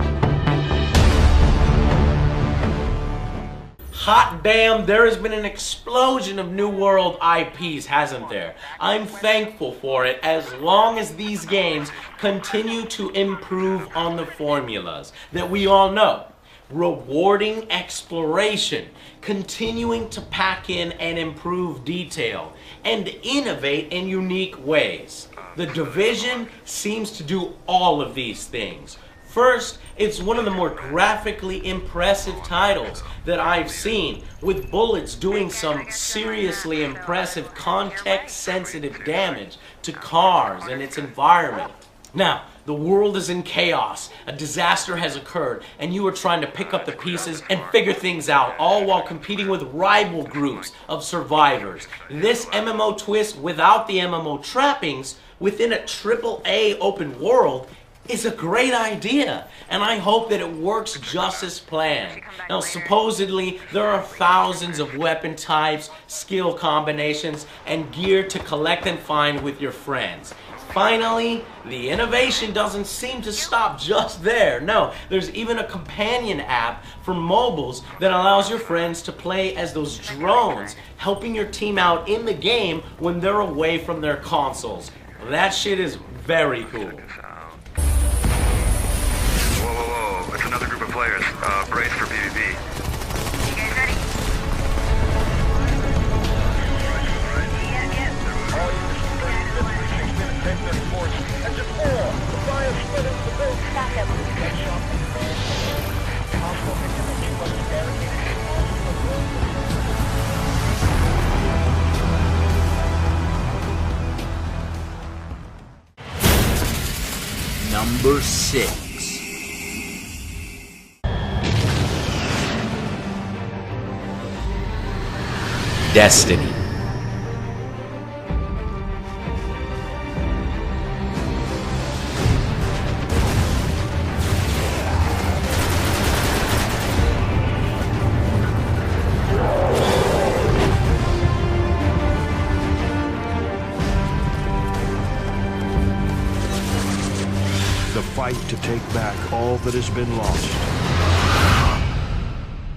Hot damn, there has been an explosion of New World IPs, hasn't there? I'm thankful for it as long as these games continue to improve on the formulas that we all know. Rewarding exploration, continuing to pack in and improve detail, and innovate in unique ways. The Division seems to do all of these things. First, it's one of the more graphically impressive titles that I've seen, with bullets doing some seriously impressive context-sensitive damage to cars and its environment. Now, the world is in chaos, a disaster has occurred, and you are trying to pick up the pieces and figure things out, all while competing with rival groups of survivors. This MMO twist without the MMO trappings within a AAA open world is a great idea, and I hope that it works just as planned. Now, supposedly, there are thousands of weapon types, skill combinations, and gear to collect and find with your friends. Finally, the innovation doesn't seem to stop just there. No, there's even a companion app for mobiles that allows your friends to play as those drones, helping your team out in the game when they're away from their consoles. That shit is very cool. Whoa, it's another group of players. Brace for PvP. You guys ready? Number 6. Destiny. fight to take back all that has been lost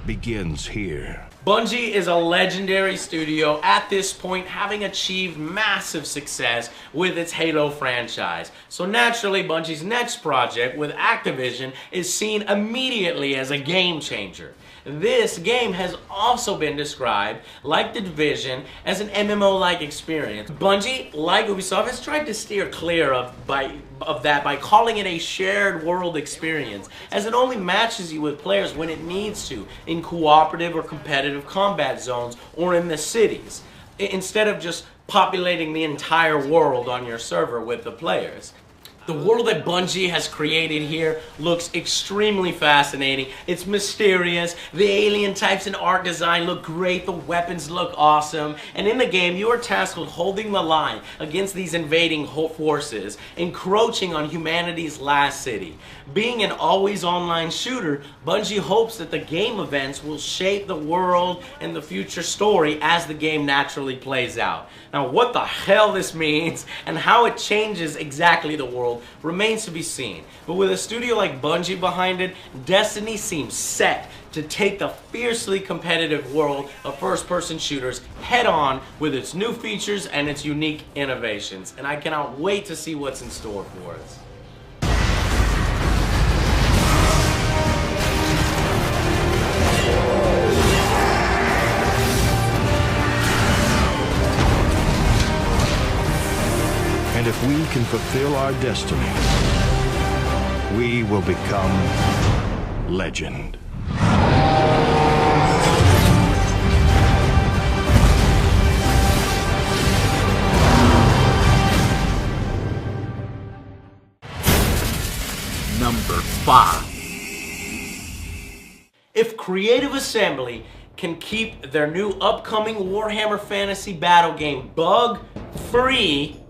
begins here. Bungie is a legendary studio at this point, having achieved massive success with its Halo franchise. So naturally, Bungie's next project with Activision is seen immediately as a game changer. This game has also been described, like The Division, as an MMO-like experience. Bungie, like Ubisoft, has tried to steer clear of that by calling it a shared world experience, as it only matches you with players when it needs to, in cooperative or competitive combat zones or in the cities, instead of just populating the entire world on your server with the players. The world that Bungie has created here looks extremely fascinating. It's mysterious, the alien types and art design look great, the weapons look awesome, and in the game you are tasked with holding the line against these invading forces, encroaching on humanity's last city. Being an always online shooter, Bungie hopes that the game events will shape the world and the future story as the game naturally plays out. Now, what the hell this means and how it changes exactly the world remains to be seen. But with a studio like Bungie behind it, Destiny seems set to take the fiercely competitive world of first-person shooters head-on with its new features and its unique innovations. And I cannot wait to see what's in store for us. And if we can fulfill our destiny, we will become legend. Number 5. If Creative Assembly can keep their new upcoming Warhammer Fantasy battle game bug-free,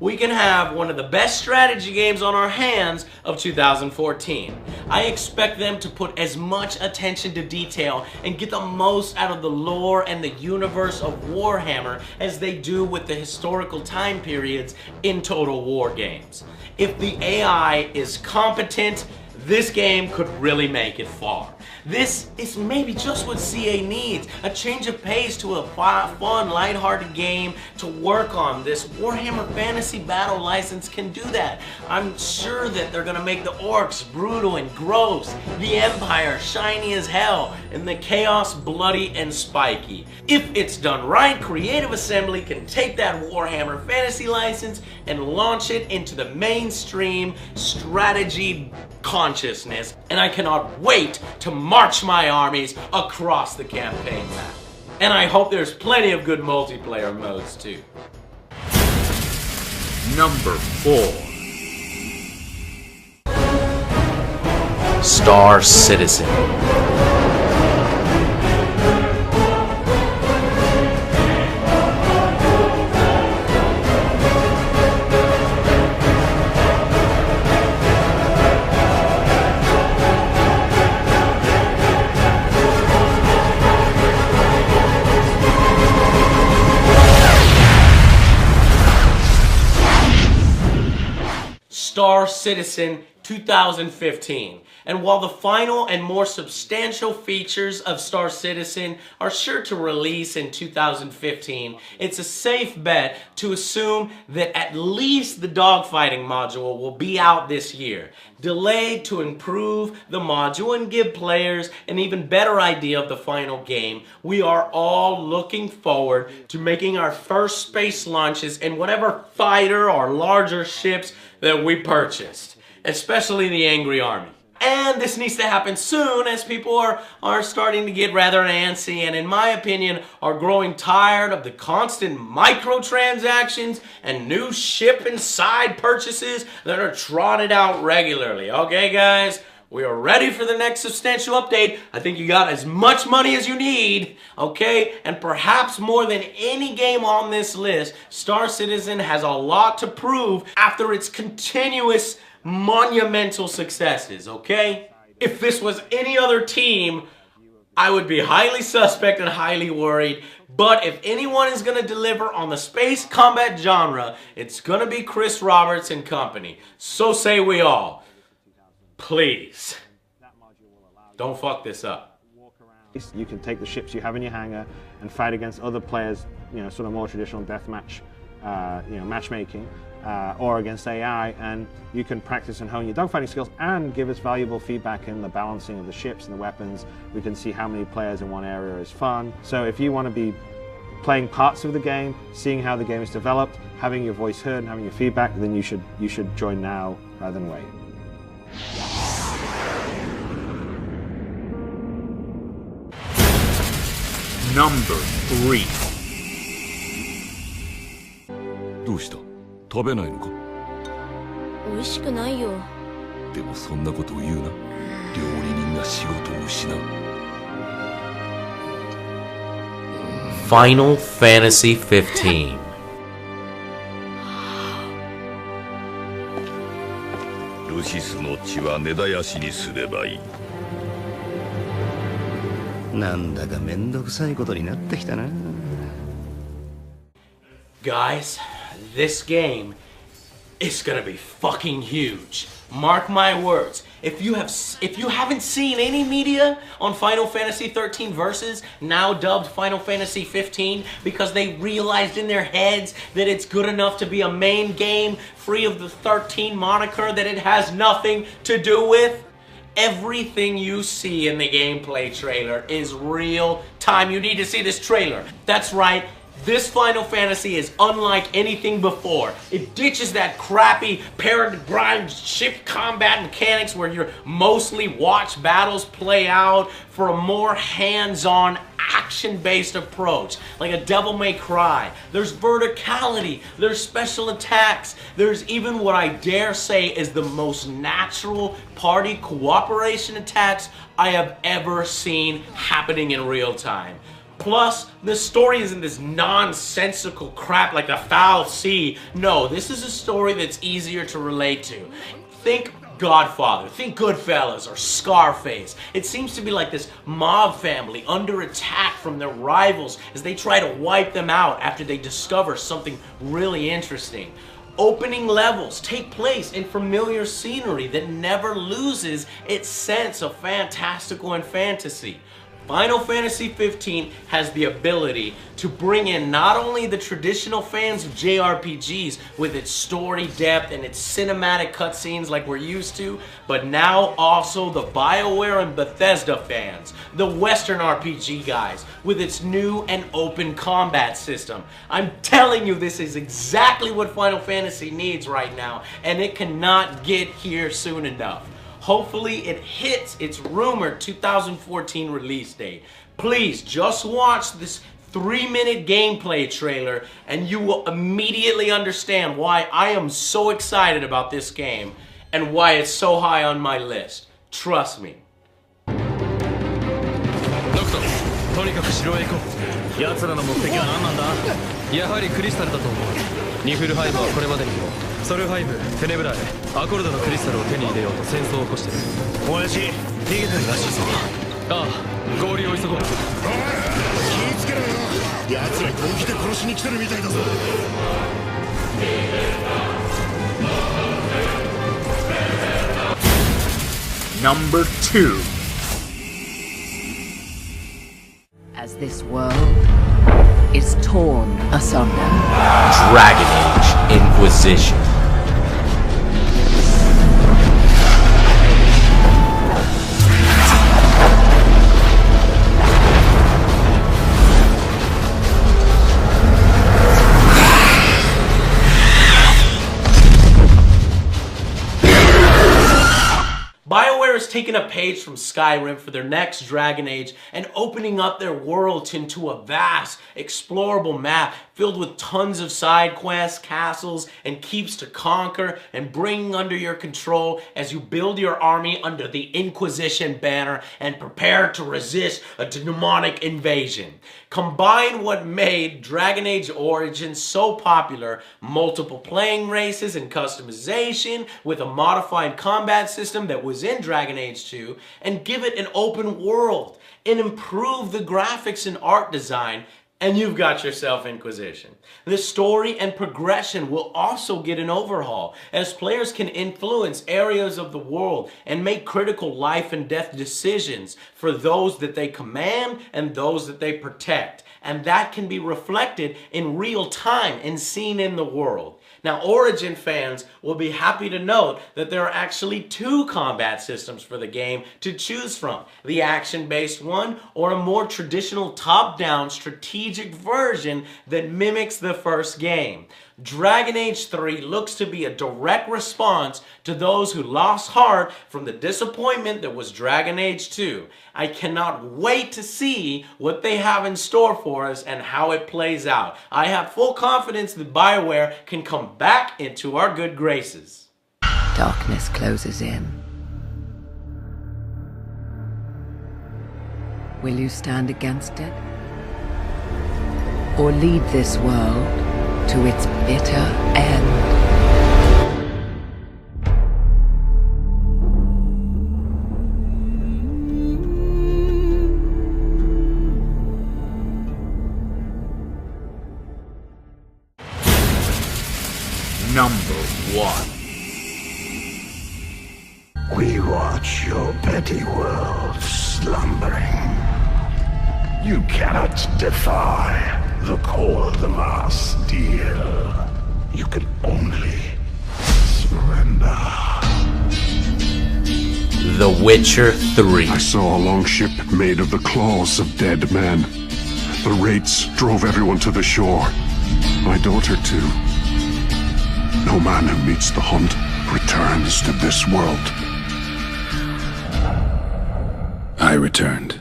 we can have one of the best strategy games on our hands of 2014. I expect them to put as much attention to detail and get the most out of the lore and the universe of Warhammer as they do with the historical time periods in Total War games. If the AI is competent, this game could really make it far. This is maybe just what CA needs, a change of pace to a fun, lighthearted game to work on. This Warhammer Fantasy Battle license can do that. I'm sure that they're gonna make the orcs brutal and gross, the Empire shiny as hell, and the chaos bloody and spiky. If it's done right, Creative Assembly can take that Warhammer Fantasy license and launch it into the mainstream strategy consciousness, and I cannot wait to march my armies across the campaign map. And I hope there's plenty of good multiplayer modes too. Number 4. Star Citizen. Star Citizen 2015. And while the final and more substantial features of Star Citizen are sure to release in 2015, it's a safe bet to assume that at least the dogfighting module will be out this year, delayed to improve the module and give players an even better idea of the final game. We are all looking forward to making our first space launches in whatever fighter or larger ships that we purchased, especially the Angry Army. And this needs to happen soon, as people are starting to get rather antsy and, in my opinion, are growing tired of the constant microtransactions and new ship and side purchases that are trotted out regularly. Okay, guys? We are ready for the next substantial update. I think you got as much money as you need, okay? And perhaps more than any game on this list, Star Citizen has a lot to prove after its continuous monumental successes, okay? If this was any other team, I would be highly suspect and highly worried. But if anyone is going to deliver on the space combat genre, it's going to be Chris Roberts and company. So say we all. please, don't fuck this up. You can take the ships you have in your hangar and fight against other players, you know, sort of more traditional deathmatch, you know, matchmaking, or against AI, and you can practice and hone your dogfighting skills and give us valuable feedback in the balancing of the ships and the weapons. We can see how many players in one area is fun. So if you want to be playing parts of the game, seeing how the game is developed, having your voice heard and having your feedback, then you should join now rather than wait. Number 3. どうした？食べないのか？美味しくないよ。でもそんなことを言うな。料理人が仕事を失う。Final Fantasy 15. Lucius の血は根絶やしにすればいい。なんだかめんどくさいことになってきたな。Guys, this game is gonna be fucking huge. Mark my words. If you haven't seen any media on Final Fantasy 13 Versus, now dubbed Final Fantasy 15, because they realized in their heads that it's good enough to be a main game free of the 13 moniker that it has nothing to do with, everything you see in the gameplay trailer is real time. You need to see this trailer. That's right. This Final Fantasy is unlike anything before. It ditches that crappy parent-grind ship combat mechanics where you mostly watch battles play out for a more hands-on, action-based approach, like a Devil May Cry. There's verticality, there's special attacks, there's even what I dare say is the most natural party cooperation attacks I have ever seen happening in real time. Plus, the story isn't this nonsensical crap like the Foul Sea. No, this is a story that's easier to relate to. Think Godfather, think Goodfellas, or Scarface. It seems to be like this mob family under attack from their rivals as they try to wipe them out after they discover something really interesting. Opening levels take place in familiar scenery that never loses its sense of fantastical and fantasy. Final Fantasy 15 has the ability to bring in not only the traditional fans of JRPGs with its story depth and its cinematic cutscenes like we're used to, but now also the BioWare and Bethesda fans, the Western RPG guys, with its new and open combat system. I'm telling you, this is exactly what Final Fantasy needs right now, and it cannot get here soon enough. Hopefully it hits its rumored 2014 release date. Please just watch this 3-minute gameplay trailer and you will immediately understand why I am so excited about this game and why it's so high on my list. Trust me. とにかく城へ行こう。奴らの目的は何なんだ？やはりクリスタルだと思う。ニフルハイムはこれまでにもソルハイム、テネブラー、アコルドのクリスタルを手に入れようと戦争を起こしてる。親父、逃げてるらしいぞ。ああ、合流を急ごう。おい、気ぃつけろよ。奴ら本気で殺しに来てるみたいだぞ。Number 2. As this world is torn asunder. Dragon Age Inquisition. BioWare has taken a page from Skyrim for their next Dragon Age and opening up their world into a vast, explorable map filled with tons of side quests, castles, and keeps to conquer and bring under your control as you build your army under the Inquisition banner and prepare to resist a demonic invasion. Combine what made Dragon Age Origins so popular, multiple playing races and customization with a modified combat system that was in Dragon Age 2, and give it an open world and improve the graphics and art design, and you've got yourself Inquisition. The story and progression will also get an overhaul, as players can influence areas of the world and make critical life and death decisions for those that they command and those that they protect. And that can be reflected in real time and seen in the world. Now, Origin fans will be happy to note that there are actually 2 combat systems for the game to choose from. The action-based one, or a more traditional top-down strategic version that mimics the first game. Dragon Age 3 looks to be a direct response to those who lost heart from the disappointment that was Dragon Age 2. I cannot wait to see what they have in store for us and how it plays out. I have full confidence that BioWare can come back into our good graces. Darkness closes in. Will you stand against it? Or lead this world to its bitter end? Number 1. We watch your petty world slumbering. You cannot defy the core of the mass deal. You can only surrender. The Witcher 3. I saw a longship made of the claws of dead men. The raids drove everyone to the shore. My daughter too. No man who meets the hunt returns to this world. I returned.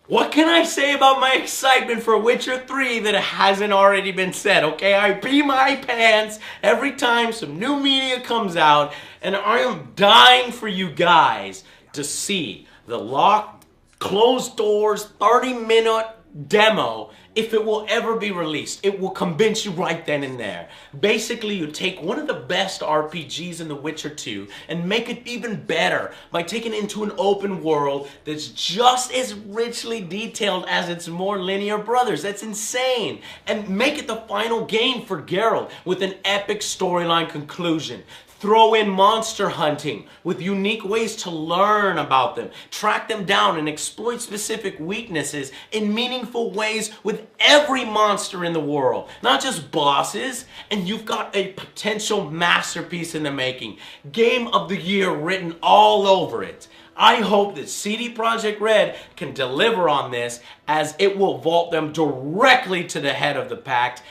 What can I say about my excitement for Witcher 3 that hasn't already been said, okay? I pee my pants every time some new media comes out, and I am dying for you guys to see the locked, closed doors, 30-minute demo if it will ever be released. It will convince you right then and there. Basically, you take one of the best RPGs in The Witcher 2 and make it even better by taking it into an open world that's just as richly detailed as its more linear brothers. That's insane. And make it the final game for Geralt with an epic storyline conclusion. Throw in monster hunting with unique ways to learn about them, track them down, and exploit specific weaknesses in meaningful ways with every monster in the world, not just bosses. And you've got a potential masterpiece in the making. Game of the Year written all over it. I hope that CD Projekt Red can deliver on this, as it will vault them directly to the head of the pack.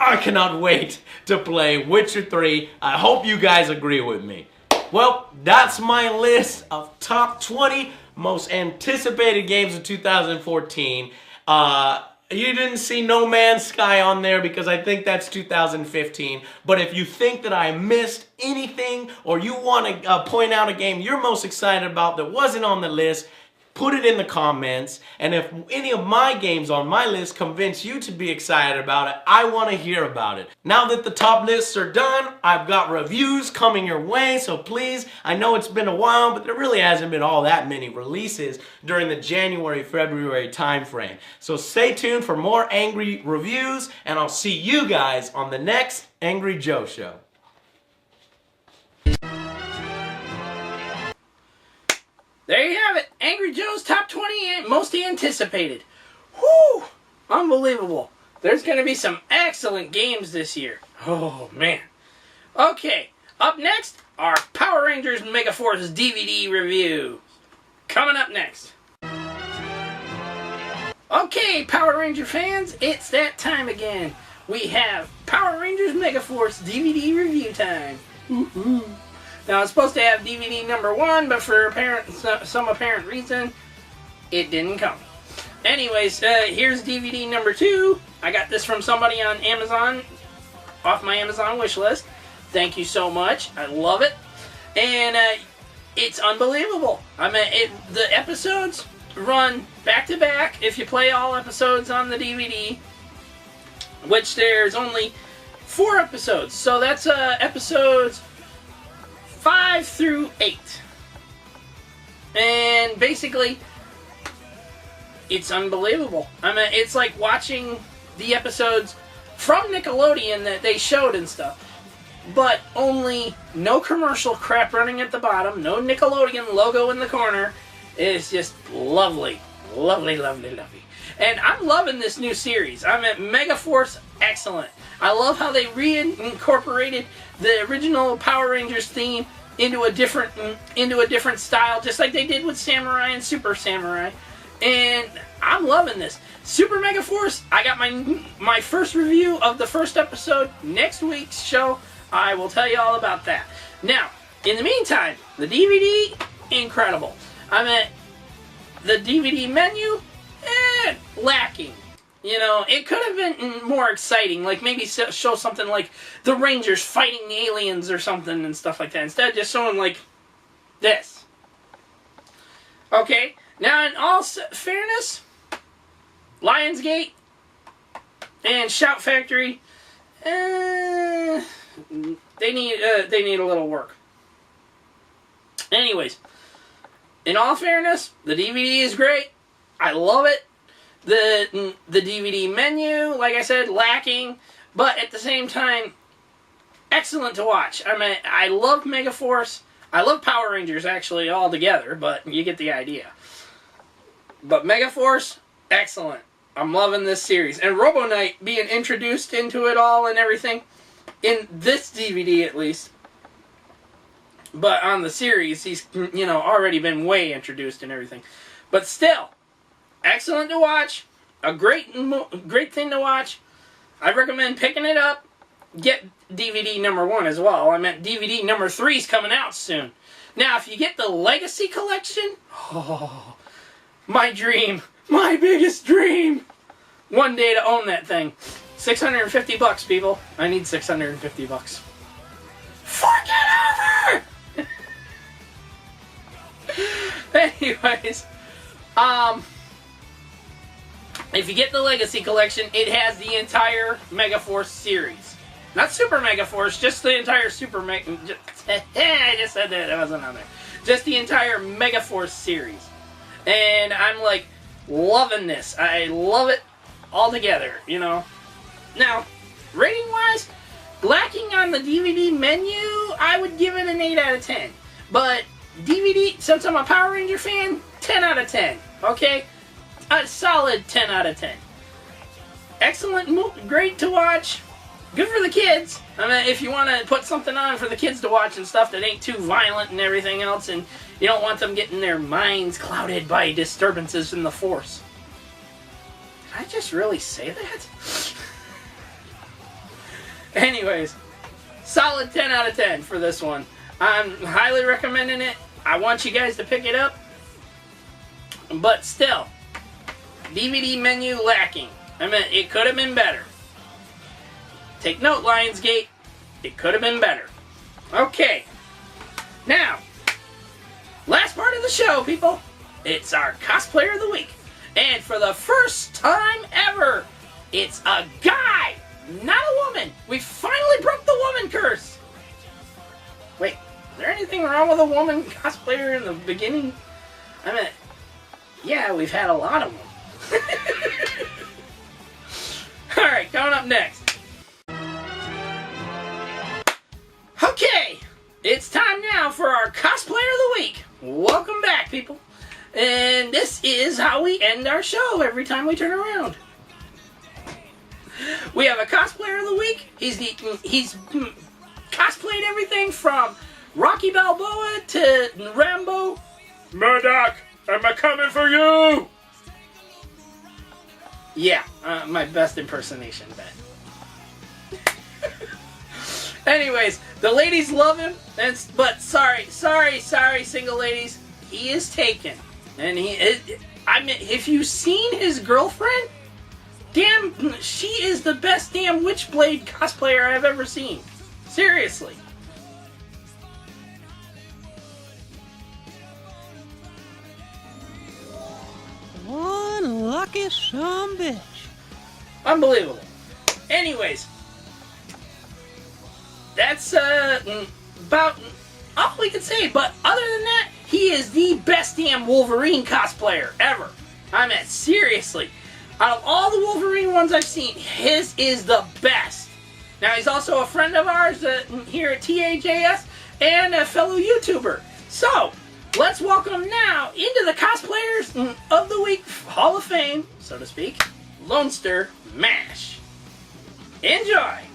I cannot wait to play Witcher 3. I hope you guys agree with me. Well, that's my list of top 20 most anticipated games of 2014. You didn't see No Man's Sky on there because I think that's 2015. But if you think that I missed anything, or you want to point out a game you're most excited about that wasn't on the list, put it in the comments. And if any of my games on my list convince you to be excited about it, I want to hear about it. Now that the top lists are done, I've got reviews coming your way, so please, I know it's been a while, but there really hasn't been all that many releases during the January-February time frame. So stay tuned for more angry reviews, and I'll see you guys on the next Angry Joe Show. There you have it. Angry Joe's top 20 most anticipated. Whoo! Unbelievable. There's going to be some excellent games this year. Oh, man. Okay. Up next, our Power Rangers Megaforce DVD review. Coming up next. Okay, Power Ranger fans, it's that time again. We have Power Rangers Megaforce DVD review time. Woohoo! Now, it's supposed to have DVD number 1, but for some apparent reason, it didn't come. Anyways, here's DVD number 2. I got this from somebody on Amazon, off my Amazon wish list. Thank you so much. I love it. And it's unbelievable. I mean, the episodes run back to back if you play all episodes on the DVD, which there's only 4 episodes. So that's episodes 5 through 8. And basically, it's unbelievable. I mean, it's like watching the episodes from Nickelodeon that they showed and stuff. But only no commercial crap running at the bottom, no Nickelodeon logo in the corner. It's just lovely. Lovely, lovely, lovely. And I'm loving this new series. I'm at Megaforce, excellent. I love how they reincorporated the original Power Rangers theme into a different style, just like they did with Samurai and Super Samurai. And I'm loving this. Super Megaforce, I got my first review of the first episode next week's show. I will tell you all about that. Now, in the meantime, the DVD, incredible. I'm at the DVD menu, lacking. You know, it could have been more exciting, like maybe show something like the Rangers fighting the aliens or something and stuff like that, instead of just showing like this. Okay, now in all fairness, Lionsgate and Shout Factory, they need a little work. Anyways, in all fairness, the DVD is great. I love it. The DVD menu, like I said, lacking, but at the same time, excellent to watch. I mean, I love Megaforce. I love Power Rangers, actually, all together, but you get the idea. But Megaforce, excellent. I'm loving this series. And Robo Knight being introduced into it all and everything, in this DVD at least. But on the series, he's, you know, already been way introduced and everything. But still, excellent to watch. A great thing to watch. I recommend picking it up. Get DVD number 1 as well. I meant DVD number 3 is coming out soon. Now, if you get the Legacy Collection, oh, my dream. My biggest dream. One day to own that thing. $650, people. I need $650. Fork it over! Anyways, if you get the Legacy Collection, it has the entire Megaforce series. Not Super Megaforce, just the entire Super Mega... I just said that, it wasn't on there. Just the entire Megaforce series. And I'm like, loving this. I love it all together, you know. Now, rating-wise, lacking on the DVD menu, I would give it an 8 out of 10. But DVD, since I'm a Power Ranger fan, 10 out of 10, okay? A solid 10 out of 10. Excellent, great to watch. Good for the kids. I mean, if you want to put something on for the kids to watch and stuff that ain't too violent and everything else, and you don't want them getting their minds clouded by disturbances in the Force. Did I just really say that? Anyways, solid 10 out of 10 for this one. I'm highly recommending it. I want you guys to pick it up. But still, DVD menu lacking. I mean, it could have been better. Take note, Lionsgate. It could have been better. Okay. Now, last part of the show, people. It's our Cosplayer of the Week. And for the first time ever, it's a guy, not a woman. We finally broke the woman curse. Wait, is there anything wrong with a woman cosplayer in the beginning? I mean, yeah, we've had a lot of them. Alright, coming up next. Okay, it's time now for our Cosplayer of the Week. Welcome back, people. And this is how we end our show every time we turn around. We have a Cosplayer of the Week. He's cosplayed everything from Rocky Balboa to Rambo. Murdoch, am I coming for you? Yeah, my best impersonation, bet. Anyways, the ladies love him, but sorry, single ladies, he is taken. And I mean, if you've seen his girlfriend, damn, she is the best damn Witchblade cosplayer I've ever seen. Seriously. One lucky sumbitch. Unbelievable. Anyways, that's about all we can say. But other than that, he is the best damn Wolverine cosplayer ever. I mean, seriously. Out of all the Wolverine ones I've seen, his is the best. Now, he's also a friend of ours here at TAJS and a fellow YouTuber. So, let's welcome now into the Cosplayers of the Week Hall of Fame, so to speak, Lonstermash. Enjoy!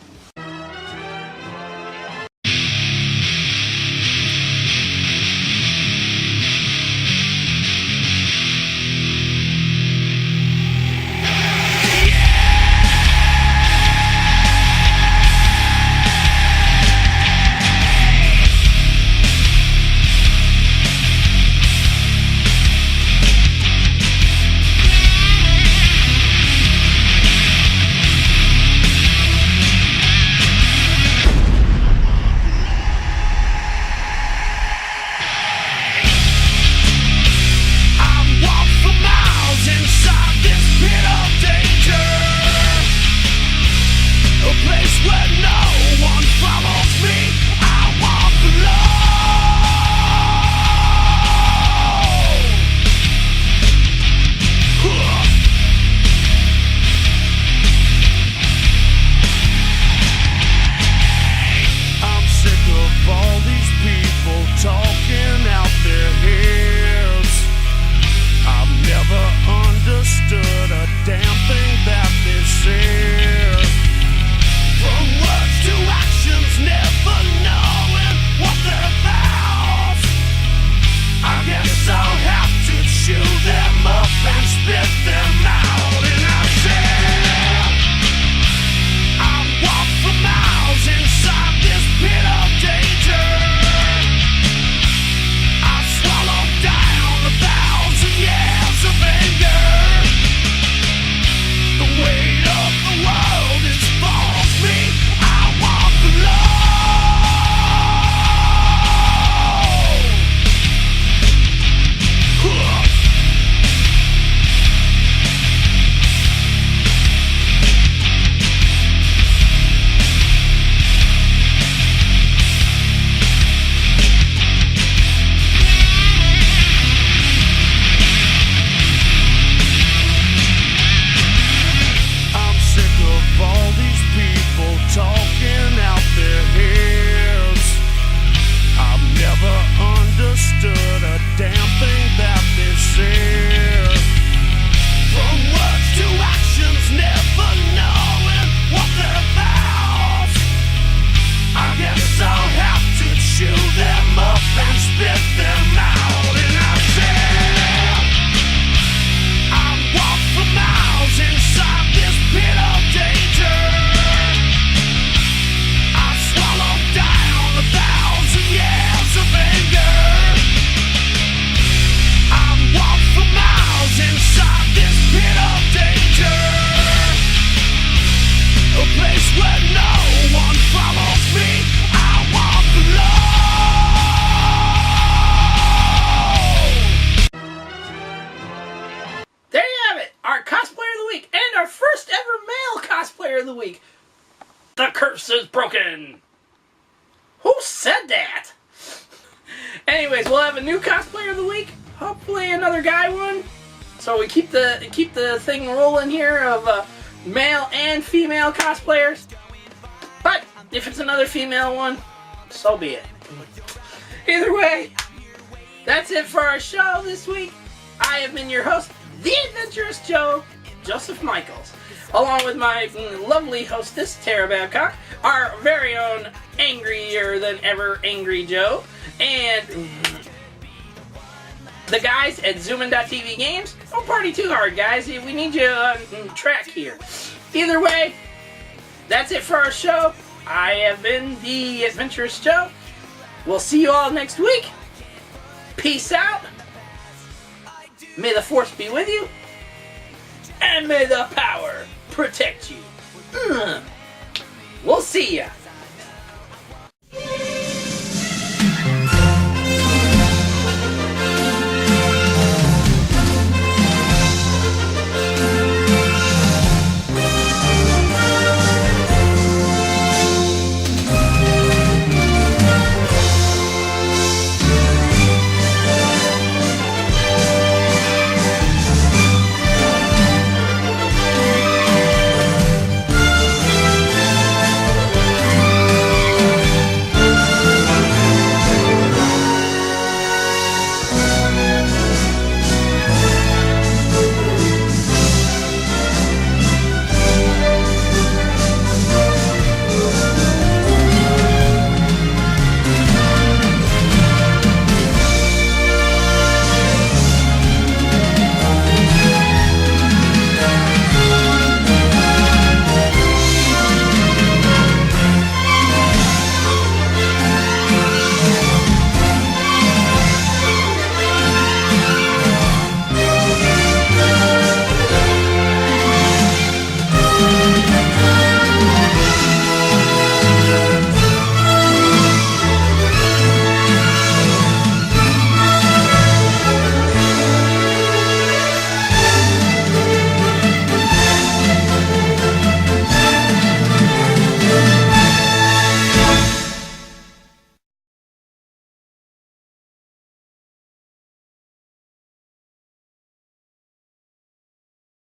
of the week. The curse is broken. Who said that? Anyways, we'll have a new cosplayer of the week. Hopefully another guy one. So we keep the thing rolling here of male and female cosplayers. But if it's another female one, so be it. Either way, that's it for our show this week. I have been your host, the Adventurous Joe, Joseph Michaels, along with my lovely hostess, TARABABCOCK, our very own angrier than ever Angry Joe, and the guys at Zoomin.TV Games. Don't party too hard, guys. We need you on track here. Either way, that's it for our show. I have been the Adventurous Joe. We'll see you all next week. Peace out. May the force be with you. And may the power protect you. We'll see ya.